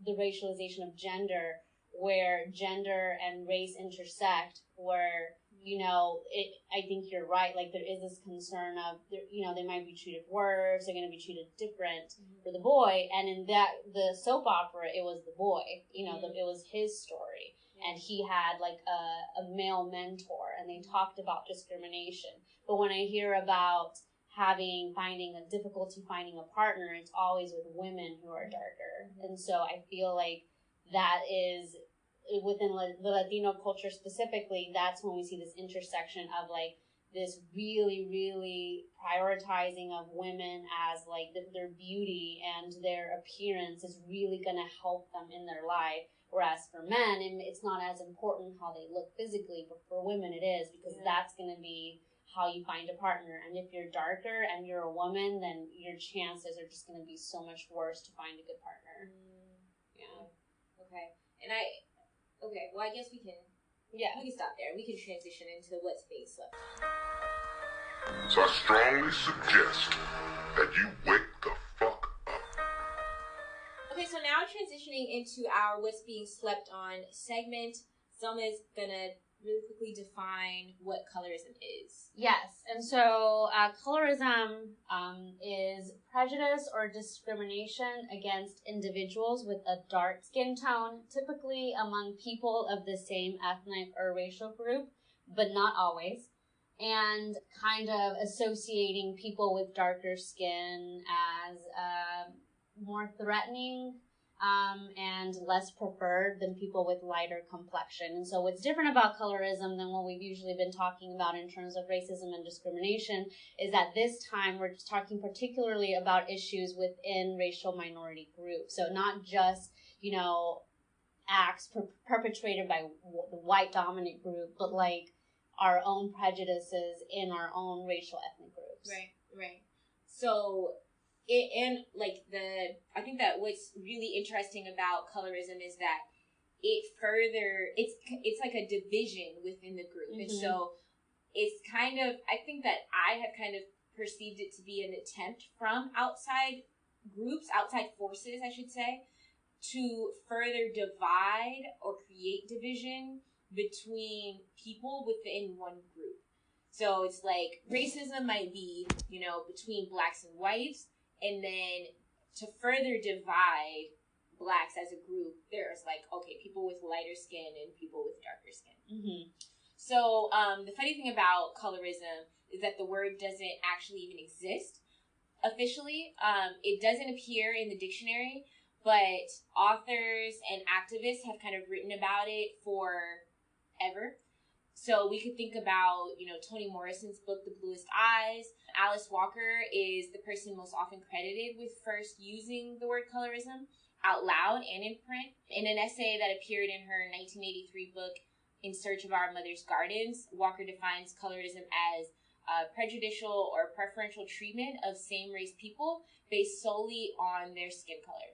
the racialization of gender, where gender and race intersect, where, I think you're right. Like, there is this concern of, they might be treated worse, they're going to be treated different for the boy. And in the soap opera, it was the boy, it was his story. And he had, like, a male mentor, and they talked about discrimination. But when I hear about finding a difficulty finding a partner, it's always with women who are darker. And so I feel like that is, within the Latino culture specifically, that's when we see this intersection of, like, this really, really prioritizing of women as, like, their beauty and their appearance is really going to help them in their life. Whereas for men, it's not as important how they look physically, but for women it is, because that's going to be how you find a partner. And if you're darker and you're a woman, then your chances are just going to be so much worse to find a good partner. Yeah. Okay. Well, I guess we can stop there. We can transition into what's being slept on. So I strongly suggest that you wake the fuck up. Okay, so now transitioning into our What's Being Slept On segment, Selma's gonna really quickly define what colorism is. Yes, and so colorism is prejudice or discrimination against individuals with a dark skin tone, typically among people of the same ethnic or racial group, but not always, and kind of associating people with darker skin as more threatening and less preferred than people with lighter complexion. And so what's different about colorism than what we've usually been talking about in terms of racism and discrimination is that this time we're talking particularly about issues within racial minority groups. So not just, acts perpetrated by the white dominant group, but, like, our own prejudices in our own racial ethnic groups. Right. So, I think that what's really interesting about colorism is that it's like a division within the group. And so it's kind of, I think that I have kind of perceived it to be an attempt from outside groups, outside forces, I should say, to further divide or create division between people within one group. So it's like racism might be, between blacks and whites, and then to further divide blacks as a group, there's, like, okay, people with lighter skin and people with darker skin. So the funny thing about colorism is that the word doesn't actually even exist officially. It doesn't appear in the dictionary, but authors and activists have kind of written about it forever. So we could think about, Toni Morrison's book, The Bluest Eyes. Alice Walker is the person most often credited with first using the word colorism out loud and in print. In an essay that appeared in her 1983 book, In Search of Our Mother's Gardens, Walker defines colorism as prejudicial or preferential treatment of same-race people based solely on their skin color.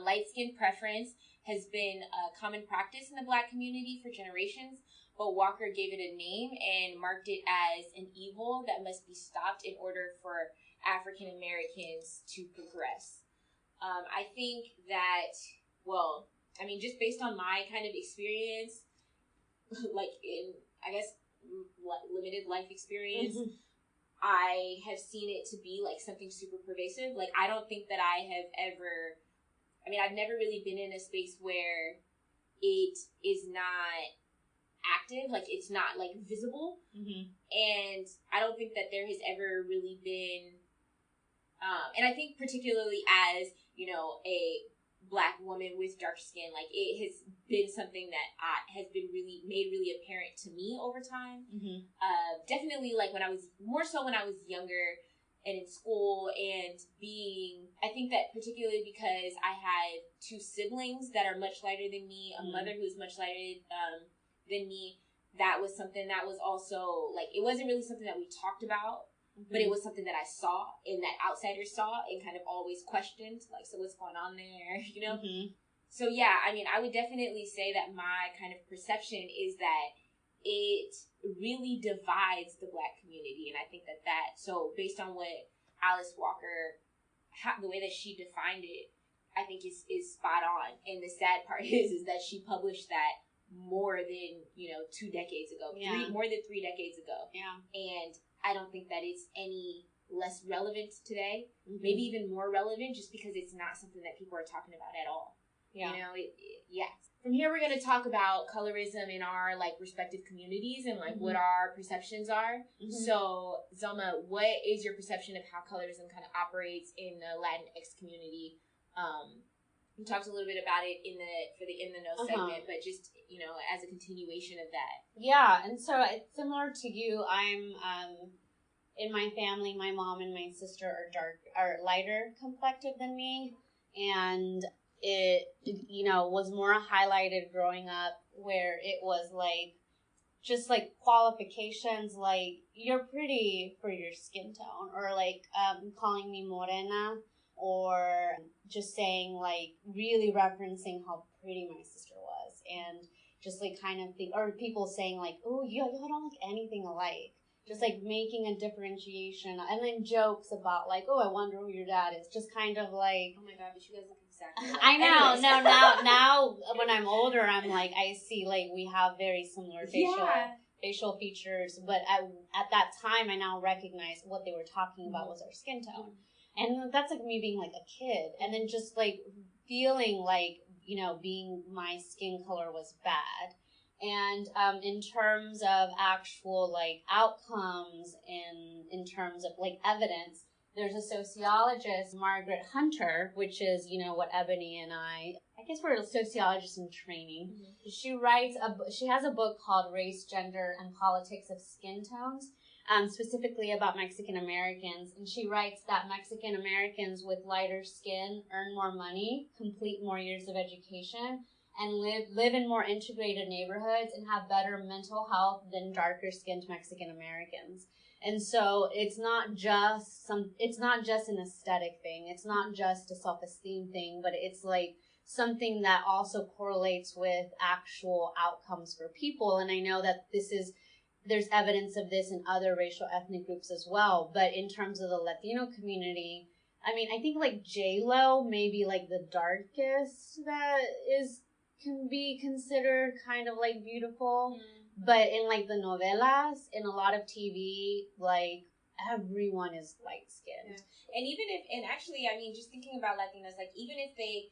Light skin preference has been a common practice in the Black community for generations, but Walker gave it a name and marked it as an evil that must be stopped in order for African Americans to progress. I think that, well, I mean, just based on my kind of experience, like in, I guess, limited life experience, I have seen it to be like something super pervasive. Like, I don't think that I have ever, I mean, I've never really been in a space where it is not active, like it's not like visible. And I don't think that there has ever really been, and I think particularly as, you know, a Black woman with dark skin, like it has been something that has been really made really apparent to me over time. Definitely, like when I was younger and in school, and I think that particularly because I had two siblings that are much lighter than me, a mother who is much lighter than me, that was something that was also like, it wasn't really something that we talked about. But it was something that I saw and that outsiders saw and kind of always questioned, like, so what's going on there, you know? So, yeah, I mean, I would definitely say that my kind of perception is that it really divides the Black community. And I think so based on what Alice Walker, the way that she defined it, I think is spot on. And the sad part is that she published that more than, 2 decades ago, more than 3 decades ago. And I don't think that it's any less relevant today. Maybe even more relevant, just because it's not something that people are talking about at all. You know, From here, we're going to talk about colorism in our like respective communities and like what our perceptions are. So, Zelma, what is your perception of how colorism kind of operates in the Latinx community? We talked a little bit about it in the know segment, but just, as a continuation of that. Yeah, and so it's similar to you. I'm in my family, my mom and my sister are lighter complected than me, and it was more highlighted growing up, where it was like just like qualifications, like you're pretty for your skin tone, or like calling me morena, or just saying like really referencing how pretty my sister was, and just like kind of or people saying like, oh, you don't look anything alike. Just like making a differentiation, and then jokes about like, oh, I wonder who your dad is. Just kind of like, oh my god, but you guys look exactly alike. I know. Anyways. No, now when I'm older, I'm like, I see like we have very similar facial features, but at that time, I now recognize what they were talking about was our skin tone, and that's like me being like a kid, and then just like feeling like being my skin color was bad. And in terms of actual like outcomes, in terms of like evidence, there's a sociologist, Margaret Hunter, which is what Ebony and I guess we're sociologists in training. She has a book called Race, Gender, and Politics of Skin Tones, specifically about Mexican Americans, and she writes that Mexican Americans with lighter skin earn more money, complete more years of education, and live in more integrated neighborhoods and have better mental health than darker skinned Mexican Americans. And so it's not just an aesthetic thing. It's not just a self-esteem thing, but it's like something that also correlates with actual outcomes for people. And I know that there's evidence of this in other racial ethnic groups as well. But in terms of the Latino community, I mean, I think like J-Lo may be like the darkest that can be considered kind of like beautiful, but in like the novelas, in a lot of TV, like everyone is light skinned. And actually, I mean, just thinking about Latinos, like even if they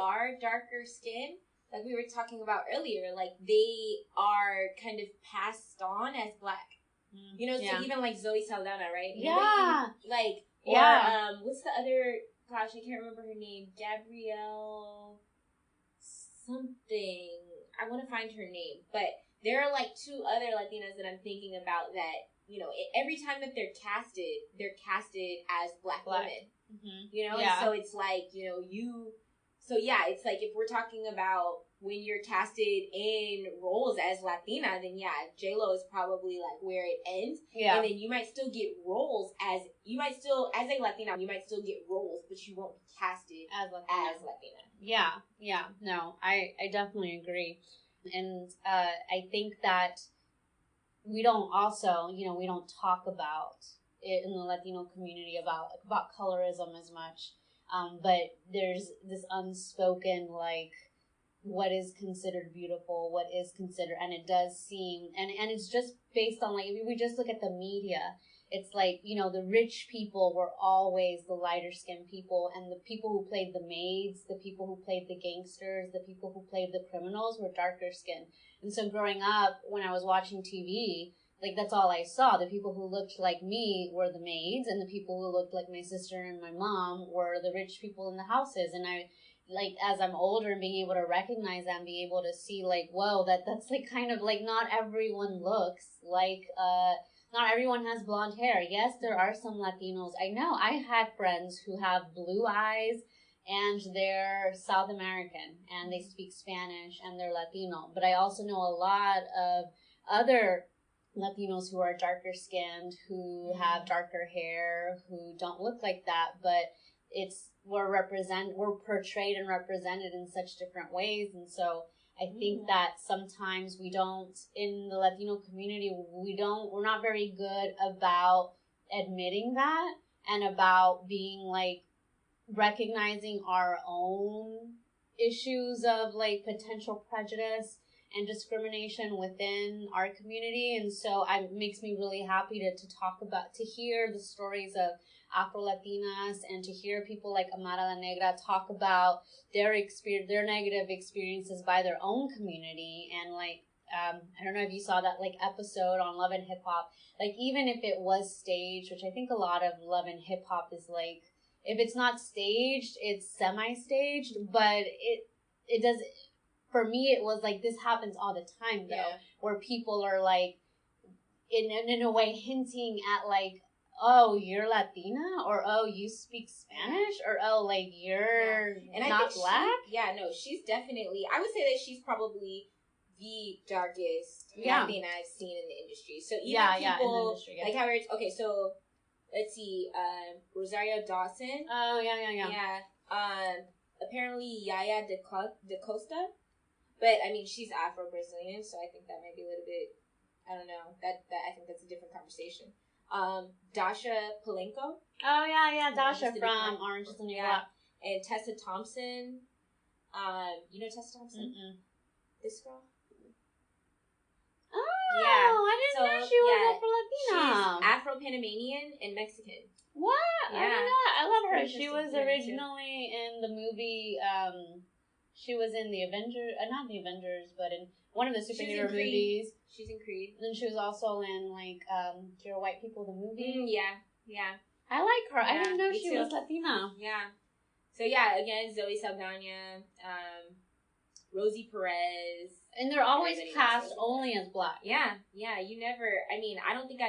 are darker skinned, like we were talking about earlier, like they are kind of passed on as Black. So even like Zoe Saldana, right? What's the other? Gosh, I can't remember her name. Gabrielle something. I want to find her name, but there are like two other Latinas that I'm thinking about that, every time that they're casted as Black women, And so it's like, it's like if we're talking about when you're casted in roles as Latina, then J-Lo is probably like where it ends. And then you might still get roles as a Latina, you might still get roles, but you won't be casted as Latina. No, I definitely agree. And I think that we don't talk about in the Latino community about colorism as much. But there's this unspoken, like, what is considered beautiful, what is considered, and it does seem, and it's just based on, like, if we just look at the media, it's like, you know, the rich people were always the lighter skinned people, and the people who played the maids, the people who played the gangsters, the people who played the criminals were darker skinned. And so growing up, when I was watching TV, like, that's all I saw. The people who looked like me were the maids, and the people who looked like my sister and my mom were the rich people in the houses. And I, like, as I'm older and being able to recognize that and be able to see, like, whoa, that's like kind of like, not everyone looks like, not everyone has blonde hair. Yes, there are some Latinos. I know I have friends who have blue eyes and they're South American and they speak Spanish and they're Latino. But I also know a lot of other Latinos who are darker skinned, who have darker hair, who don't look like that, but we're portrayed and represented in such different ways. And so I think that sometimes we don't, in the Latino community, we're not very good about admitting that and about being, like, recognizing our own issues of, like, potential prejudice and discrimination within our community. And so it makes me really happy to hear the stories of Afro-Latinas and to hear people like Amara La Negra talk about their negative experiences by their own community. And, like, I don't know if you saw that, like, episode on Love and Hip Hop. Like, even if it was staged, which I think a lot of Love and Hip Hop is, like, if it's not staged, it's semi-staged, but it does. For me, it was like, this happens all the time, though, where people are, like, in a way hinting at, like, oh, you're Latina, or oh, you speak Spanish, or oh, like, you're and not black. She's definitely, I would say that she's probably the darkest Latina I've seen in the industry. So even people, in the industry, like how okay, so let's see, Rosario Dawson. Oh, yeah. Yeah. Apparently Yaya da Costa. But, I mean, she's Afro-Brazilian, so I think that might be a little bit, I don't know, that I think that's a different conversation. Dasha Palenko. Oh, yeah, Dasha from Orange is the New Black. And Tessa Thompson. You know Tessa Thompson? Mm-mm. This girl? Oh, yeah. I didn't know she was Afro-Latina. She's Afro-Panamanian and Mexican. What? Yeah. I didn't know that. I love her. She was originally in the movie, she was in the Avengers, not the Avengers, but in one of the superhero movies. She's in Creed. And then she was also in, like, Dear White People, the movie. Yeah. I like her. Yeah, I didn't know she was Latina. Yeah. So, yeah, again, Zoe Saldana, Rosie Perez. And they're always cast only as black. Yeah, you never, I mean, I don't think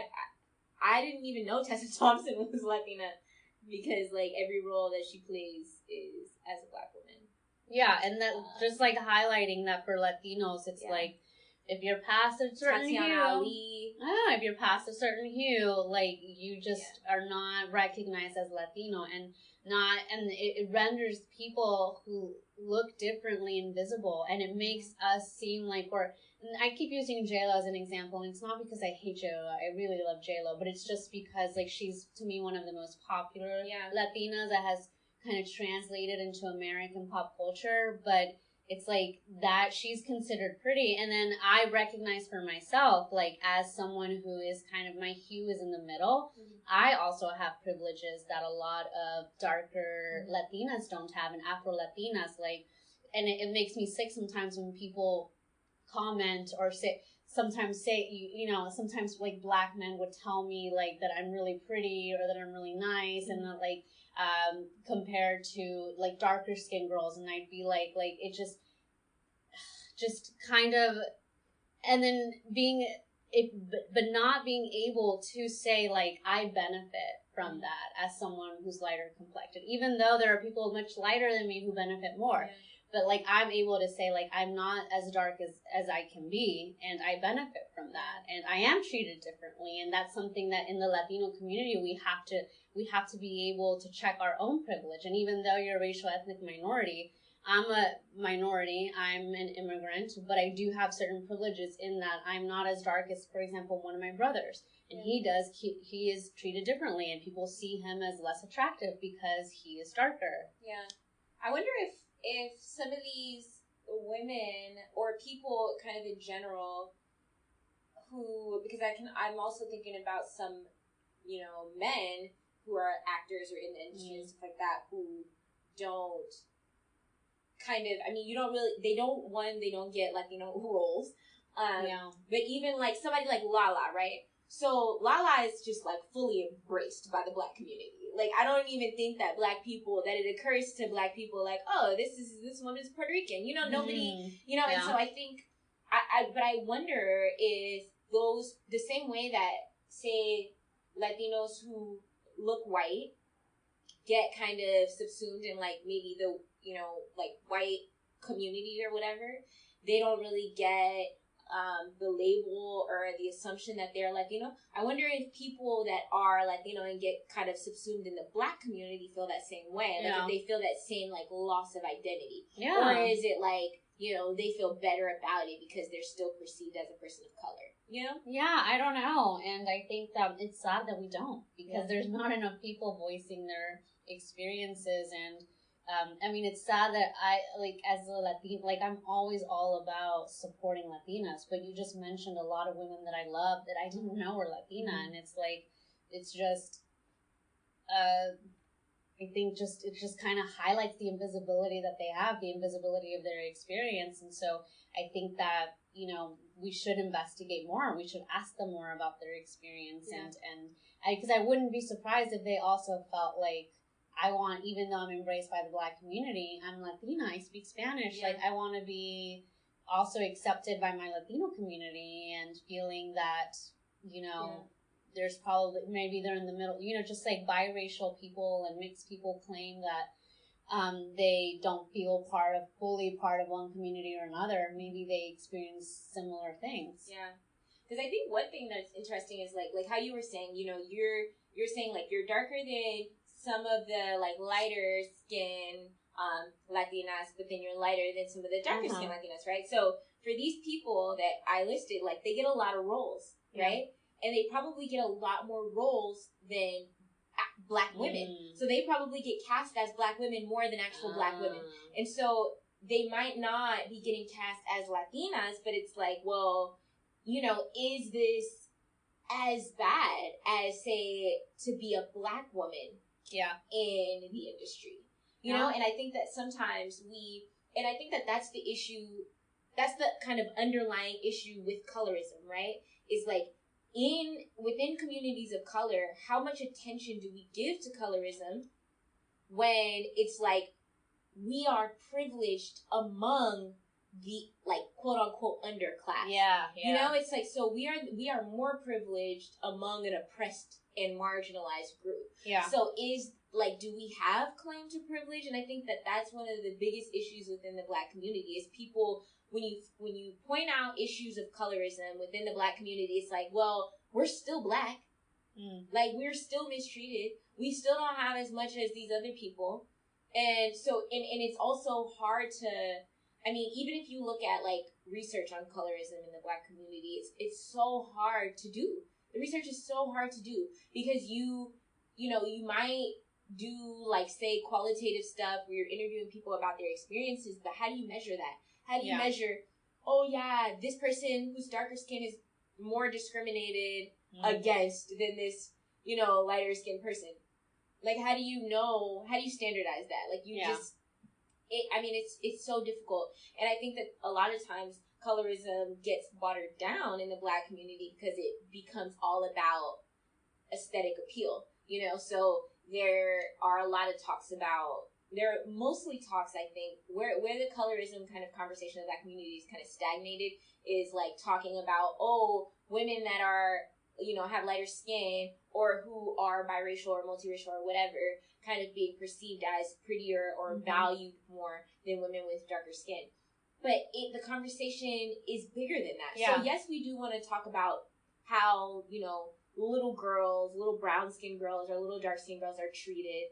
I didn't even know Tessa Thompson was Latina because, like, every role that she plays is as a black woman. Yeah, and that just, like, highlighting that for Latinos, it's like, if you're past a certain hue, if you're past a certain hue, like, you just are not recognized as Latino, and it renders people who look differently invisible, and it makes us seem like and I keep using J-Lo as an example, and it's not because I hate J-Lo, I really love J-Lo, but it's just because, like, she's, to me, one of the most popular Latinas that has kind of translated into American pop culture, but it's like that she's considered pretty. And then I recognize for myself, like, as someone who is kind of, my hue is in the middle, I also have privileges that a lot of darker Latinas don't have, and Afro-Latinas, like, and it makes me sick sometimes when people comment or sometimes like black men would tell me, like, that I'm really pretty or that I'm really nice, and that, like, compared to, like, darker skinned girls, and I'd be like it just kind of, and then but not being able to say, like, I benefit from that as someone who's lighter complected, even though there are people much lighter than me who benefit more. But, like, I'm able to say, like, I'm not as dark as I can be, and I benefit from that, and I am treated differently, and that's something that in the Latino community we have to be able to check our own privilege. And even though you're a racial ethnic minority, I'm a minority, I'm an immigrant, but I do have certain privileges in that I'm not as dark as, for example, one of my brothers. And he is treated differently, and people see him as less attractive because he is darker. Yeah. I wonder if some of these women or people kind of in general who, because I'm also thinking about some, men who are actors or in the industry and stuff like that who don't kind of, they don't get Latino roles. But even like somebody like Lala, right? So Lala is just like fully embraced by the Black community. Like, I don't even think that that it occurs to Black people like, oh, this woman's Puerto Rican. Nobody, and so I think, but I wonder if those, the same way that, say, Latinos who look white get kind of subsumed in like maybe the, like white community or whatever, they don't really get the label or the assumption that they're Latino. I wonder if people that are Latino and get kind of subsumed in the Black community feel that same way. Like if they feel that same like loss of identity. Yeah. Or is it like, they feel better about it because they're still perceived as a person of color. Yeah, I don't know. And I think that it's sad that we don't, because there's not enough people voicing their experiences. And it's sad that I, like, as a Latina, like, I'm always all about supporting Latinas, but you just mentioned a lot of women that I love that I didn't know were Latina, and it's like, it's just, I think it just kind of highlights the invisibility that they have, the invisibility of their experience. And so I think that, we should investigate more. We should ask them more about their experience. Yeah. Because I wouldn't be surprised if they also felt like, even though I'm embraced by the Black community, I'm Latina, I speak Spanish. Yeah. Like, I want to be also accepted by my Latino community, and feeling that, there's probably, maybe they're in the middle, just like biracial people and mixed people claim that they don't feel fully part of one community or another. Maybe they experience similar things. Yeah. Because I think one thing that's interesting is like how you were saying, you're saying like you're darker than some of the like lighter skin Latinas, but then you're lighter than some of the darker skin Latinas, right? So for these people that I listed, like, they get a lot of roles, right? And they probably get a lot more roles than Black women. So they probably get cast as Black women more than actual Black women. And so they might not be getting cast as Latinas, but it's like, well, is this as bad as, say, to be a Black woman in the industry? You know? And I think that sometimes I think that that's the issue, that's the kind of underlying issue with colorism, right? Is like, within communities of color, how much attention do we give to colorism when it's like we are privileged among the, like, quote unquote underclass? It's like, so we are more privileged among an oppressed and marginalized group. So do we have claim to privilege? And I think that that's one of the biggest issues within the Black community is people, when you point out issues of colorism within the Black community, it's like, well, we're still Black. Like, we're still mistreated. We still don't have as much as these other people. And so, and it's also hard to, even if you look at, like, research on colorism in the Black community, it's so hard to do. The research is so hard to do because you might do, like, say, qualitative stuff where you're interviewing people about their experiences, but how do you measure that? How do you measure, this person who's darker skin is more discriminated against than this, lighter skinned person? Like, how do you standardize that? Like, it's so difficult. And I think that a lot of times colorism gets watered down in the Black community because it becomes all about aesthetic appeal, So there are a lot of talks about, there are mostly talks, I think, where the colorism kind of conversation of that community is kind of stagnated is like talking about, women that are, have lighter skin or who are biracial or multiracial or whatever, kind of being perceived as prettier or valued more than women with darker skin. But the conversation is bigger than that. Yeah. So yes, we do want to talk about how, little girls, little brown skinned girls or little dark skinned girls are treated.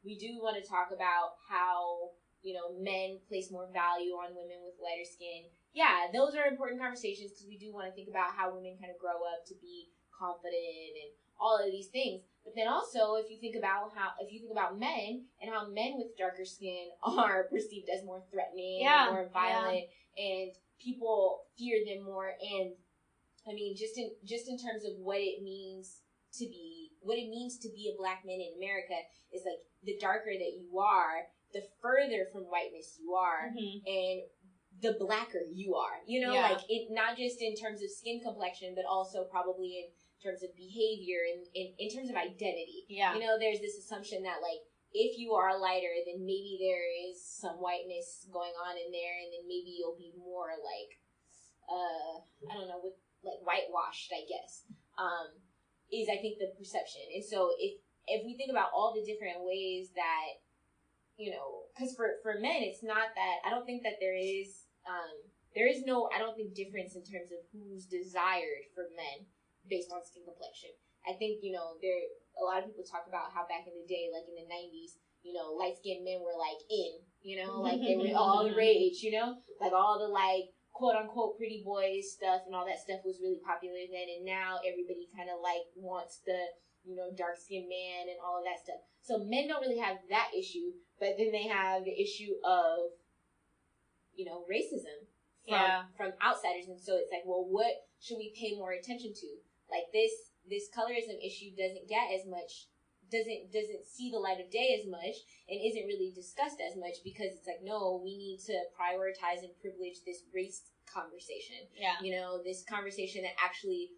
We do want to talk about how, men place more value on women with lighter skin. Yeah, those are important conversations because we do want to think about how women kind of grow up to be confident and all of these things. But then also, if you think about men and how men with darker skin are perceived as more threatening, more violent, and people fear them more. And I mean, just in terms of what it means to be a black man in America is like the darker that you are, the further from whiteness you are, and the blacker you are. Like it not just in terms of skin complexion, but also probably in terms of behavior and in terms of identity. There's this assumption that like if you are lighter, then maybe there is some whiteness going on in there, and then maybe you'll be more like I don't know, with like whitewashed, I guess. Is I think the perception. And so if we think about all the different ways that because for men, it's not that I don't think that there is no I don't think difference in terms of who's desired for men based on skin complexion. I think there a lot of people talk about how back in the day, like in the 90s, light skinned men were like in, like they were all the rage, like all the like quote unquote pretty boys stuff and all that stuff was really popular then, and now everybody kind of like wants the dark skinned man and all of that stuff. So men don't really have that issue, but then they have the issue of racism from outsiders. And so it's like, well, what should we pay more attention to? Like this colorism issue doesn't get as much, doesn't see the light of day as much, and isn't really discussed as much because it's like, no, we need to prioritize and privilege this race conversation. This conversation that actually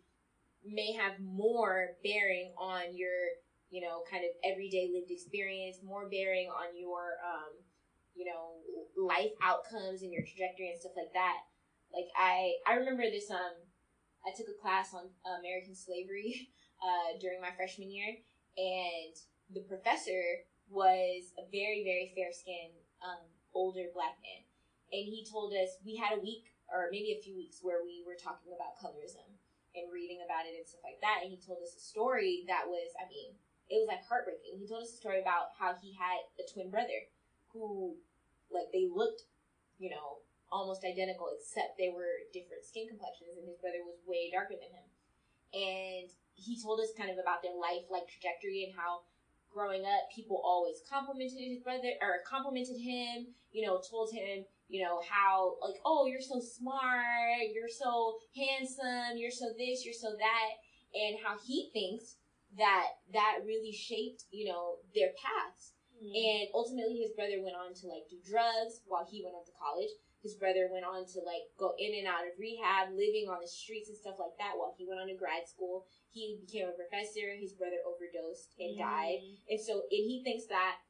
may have more bearing on your kind of everyday lived experience, more bearing on your life outcomes and your trajectory and stuff like that. Like I remember this I took a class on American slavery during my freshman year, and the professor was a very, very fair-skinned older black man, and he told us we had a week or maybe a few weeks where we were talking about colorism and reading about it and stuff like that. And he told us a story that was, I mean, it was like heartbreaking. He told us a story about how he had a twin brother who, like, they looked, almost identical, except they were different skin complexions, and his brother was way darker than him. And he told us kind of about their life, like, trajectory, and how growing up, people always complimented his brother, or complimented him, told him, how, like, oh, you're so smart, you're so handsome, you're so this, you're so that, and how he thinks that really shaped, their paths. And ultimately, his brother went on to, like, do drugs while he went on to college. His brother went on to, like, go in and out of rehab, living on the streets and stuff like that while he went on to grad school. He became a professor. His brother overdosed and died. And so, and he thinks that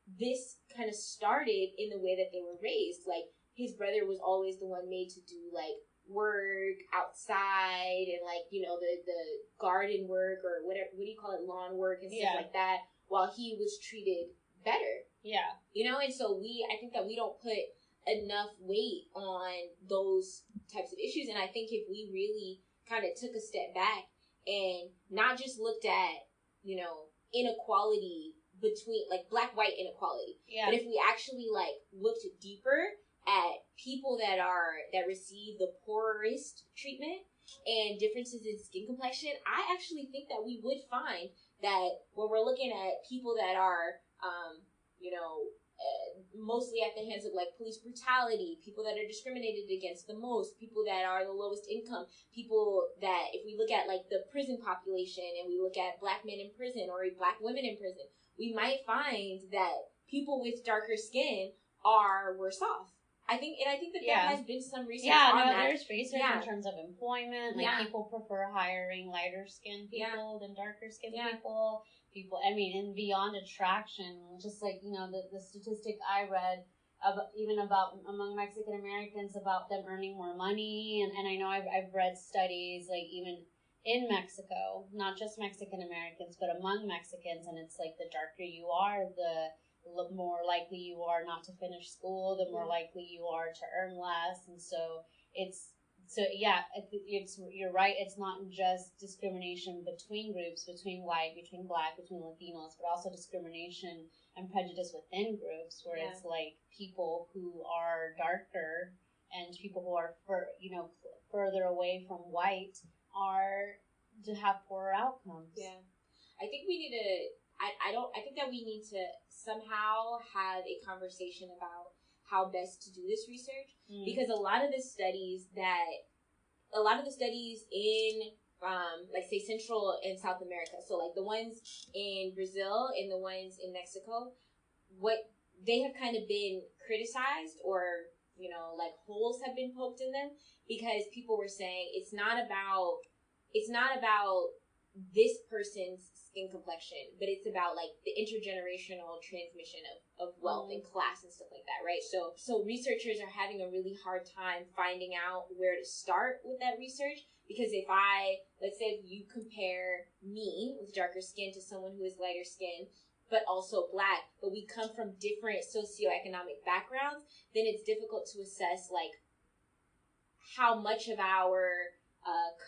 this kind of started in the way that they were raised. Like, his brother was always the one made to do, like, work outside and, like, the garden work or whatever, what do you call it, lawn work and stuff like that, while he was treated better. And so I think that we don't put enough weight on those types of issues. And I think if we really kind of took a step back and not just looked at, inequality between, like, black-white inequality, but if we actually, like, looked deeper at people that receive the poorest treatment and differences in skin complexion, I actually think that we would find that when we're looking at people that are, mostly at the hands of, like, police brutality, people that are discriminated against the most, people that are the lowest income, people that, if we look at, like, the prison population and we look at black men in prison or black women in prison, we might find that people with darker skin are worse off. I think that there has been some research on that. There's research in terms of employment. Like, people prefer hiring lighter skinned people than darker skinned people. And beyond attraction, just like, the statistic I read about among Mexican Americans about them earning more money. And I know I've read studies, like, even in Mexico, not just Mexican Americans, but among Mexicans. And it's like, the darker you are, the more likely you are not to finish school, the more likely you are to earn less. And so it's So yeah, you're right. It's not just discrimination between groups, between white, between black, between Latinos, but also discrimination and prejudice within groups, where it's like people who are darker and people who are further away from white are to have poorer outcomes. Yeah, I think we need to. I think that we need to somehow have a conversation about how best to do this research, because a lot of the studies in like say Central and South America, so like the ones in Brazil and the ones in Mexico, what they have kind of been criticized, or like holes have been poked in them, because people were saying it's not about this person's skin complexion, but it's about like the intergenerational transmission of wealth and class and stuff like that, right? So researchers are having a really hard time finding out where to start with that research, because let's say if you compare me with darker skin to someone who is lighter skin, but also black, but we come from different socioeconomic backgrounds, then it's difficult to assess like how much of our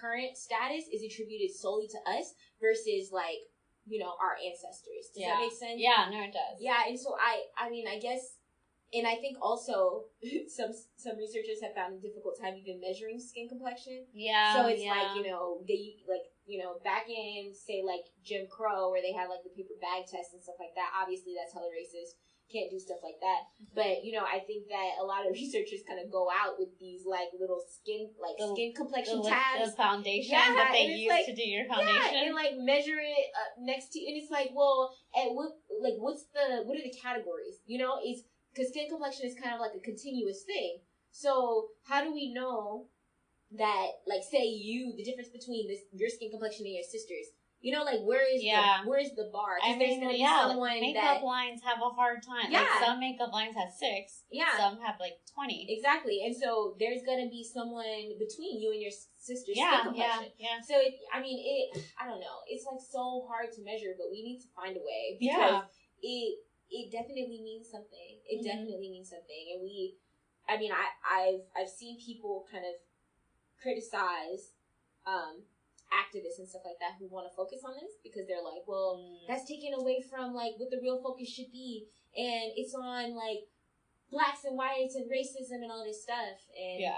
current status is attributed solely to us versus like our ancestors. Does that make sense? Yeah, no, it does. Yeah, and so I mean, I guess, and I think also some researchers have found a difficult time even measuring skin complexion. Yeah. So it's like they back in say like Jim Crow, where they had like the paper bag test and stuff like that. Obviously, that's hella racist. Can't do stuff like that. But I think that a lot of researchers kind of go out with these like little skin complexion tabs, the foundation that they use to do your foundation, and like measure it next to, and it's like, well, at what are the categories? Is because skin complexion is kind of like a continuous thing. So how do we know that, like, say the difference between your skin complexion and your sister's? Like, where is the bar? Because there's going to be someone makeup lines have a hard time. Yeah. Like, some makeup lines have 6. Yeah. Some have, 20. Exactly. And so there's going to be someone between you and your sister's skin complexion. Yeah. So, I don't know. It's, like, so hard to measure, but we need to find a way. Because it definitely means something. It definitely means something. And I've seen people kind of criticize activists and stuff like that who want to focus on this, because they're like, well, that's taken away from like what the real focus should be, and it's on like blacks and whites and racism and all this stuff. And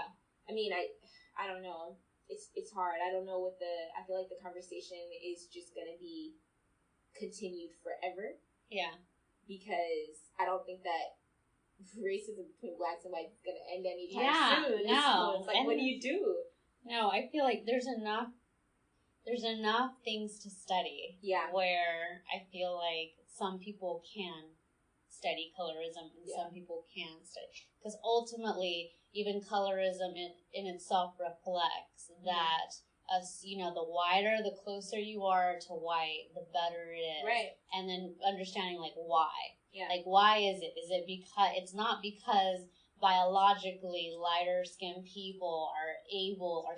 I don't know, it's hard. I don't know I feel like the conversation is just gonna be continued forever, because I don't think that racism between blacks and whites is gonna end anytime soon. So it's like, what do you do? No, I feel like there's enough things to study. Yeah. Where I feel like some people can study colorism and some people can't study. Because ultimately, even colorism in itself reflects that the wider, the closer you are to white, the better it is. Right. And then understanding like why. Yeah. Like, why is it? Is it because it's not because biologically lighter skinned people are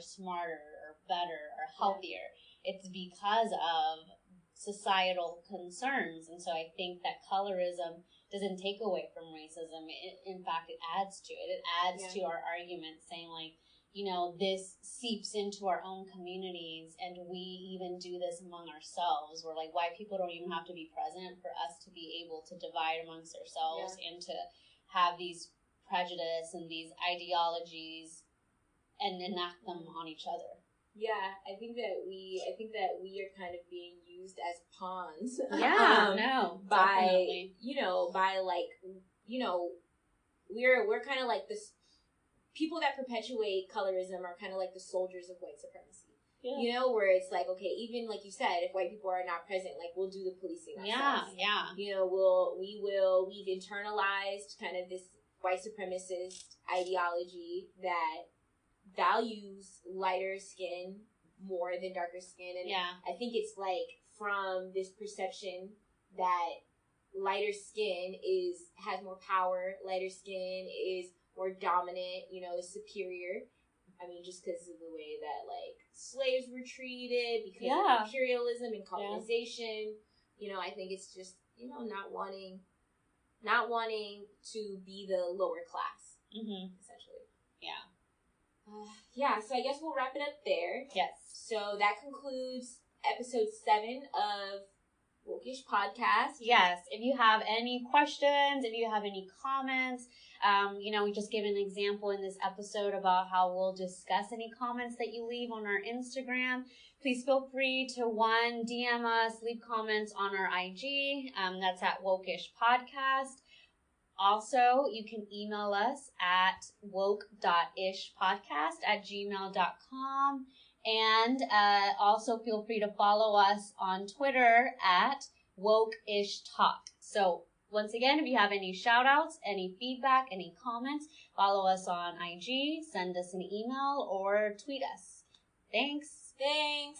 smarter or better or healthier. It's because of societal concerns. And so I think that colorism doesn't take away from racism. In fact, it adds to it. It adds to our argument, saying like, this seeps into our own communities, and we even do this among ourselves, where like white people don't even have to be present for us to be able to divide amongst ourselves and to have these prejudice and these ideologies and enact them on each other. Yeah, I think that we are kind of being used as pawns. Definitely. We're kind of like this. People that perpetuate colorism are kind of like the soldiers of white supremacy. Yeah. Where it's like, okay, even like you said, if white people are not present, like we'll do the policing ourselves. We've internalized kind of this white supremacist ideology that values lighter skin more than darker skin. And I think it's like from this perception that lighter skin has more power, lighter skin is more dominant, is superior. I mean, just because of the way that like slaves were treated, because of imperialism and colonization. I think it's just not wanting to be the lower class, essentially. Yeah. Yeah, so I guess we'll wrap it up there. Yes. So that concludes episode 7 of Wokeish Podcast. Yes, if you have any questions, if you have any comments, we just gave an example in this episode about how we'll discuss any comments that you leave on our Instagram. Please feel free to DM us, leave comments on our IG. That's at wokeishpodcast. Also, you can email us at woke.ishpodcast@gmail.com. And also feel free to follow us on Twitter at wokeishtalk. So once again, if you have any shout outs, any feedback, any comments, follow us on IG, send us an email, or tweet us. Thanks. Bye.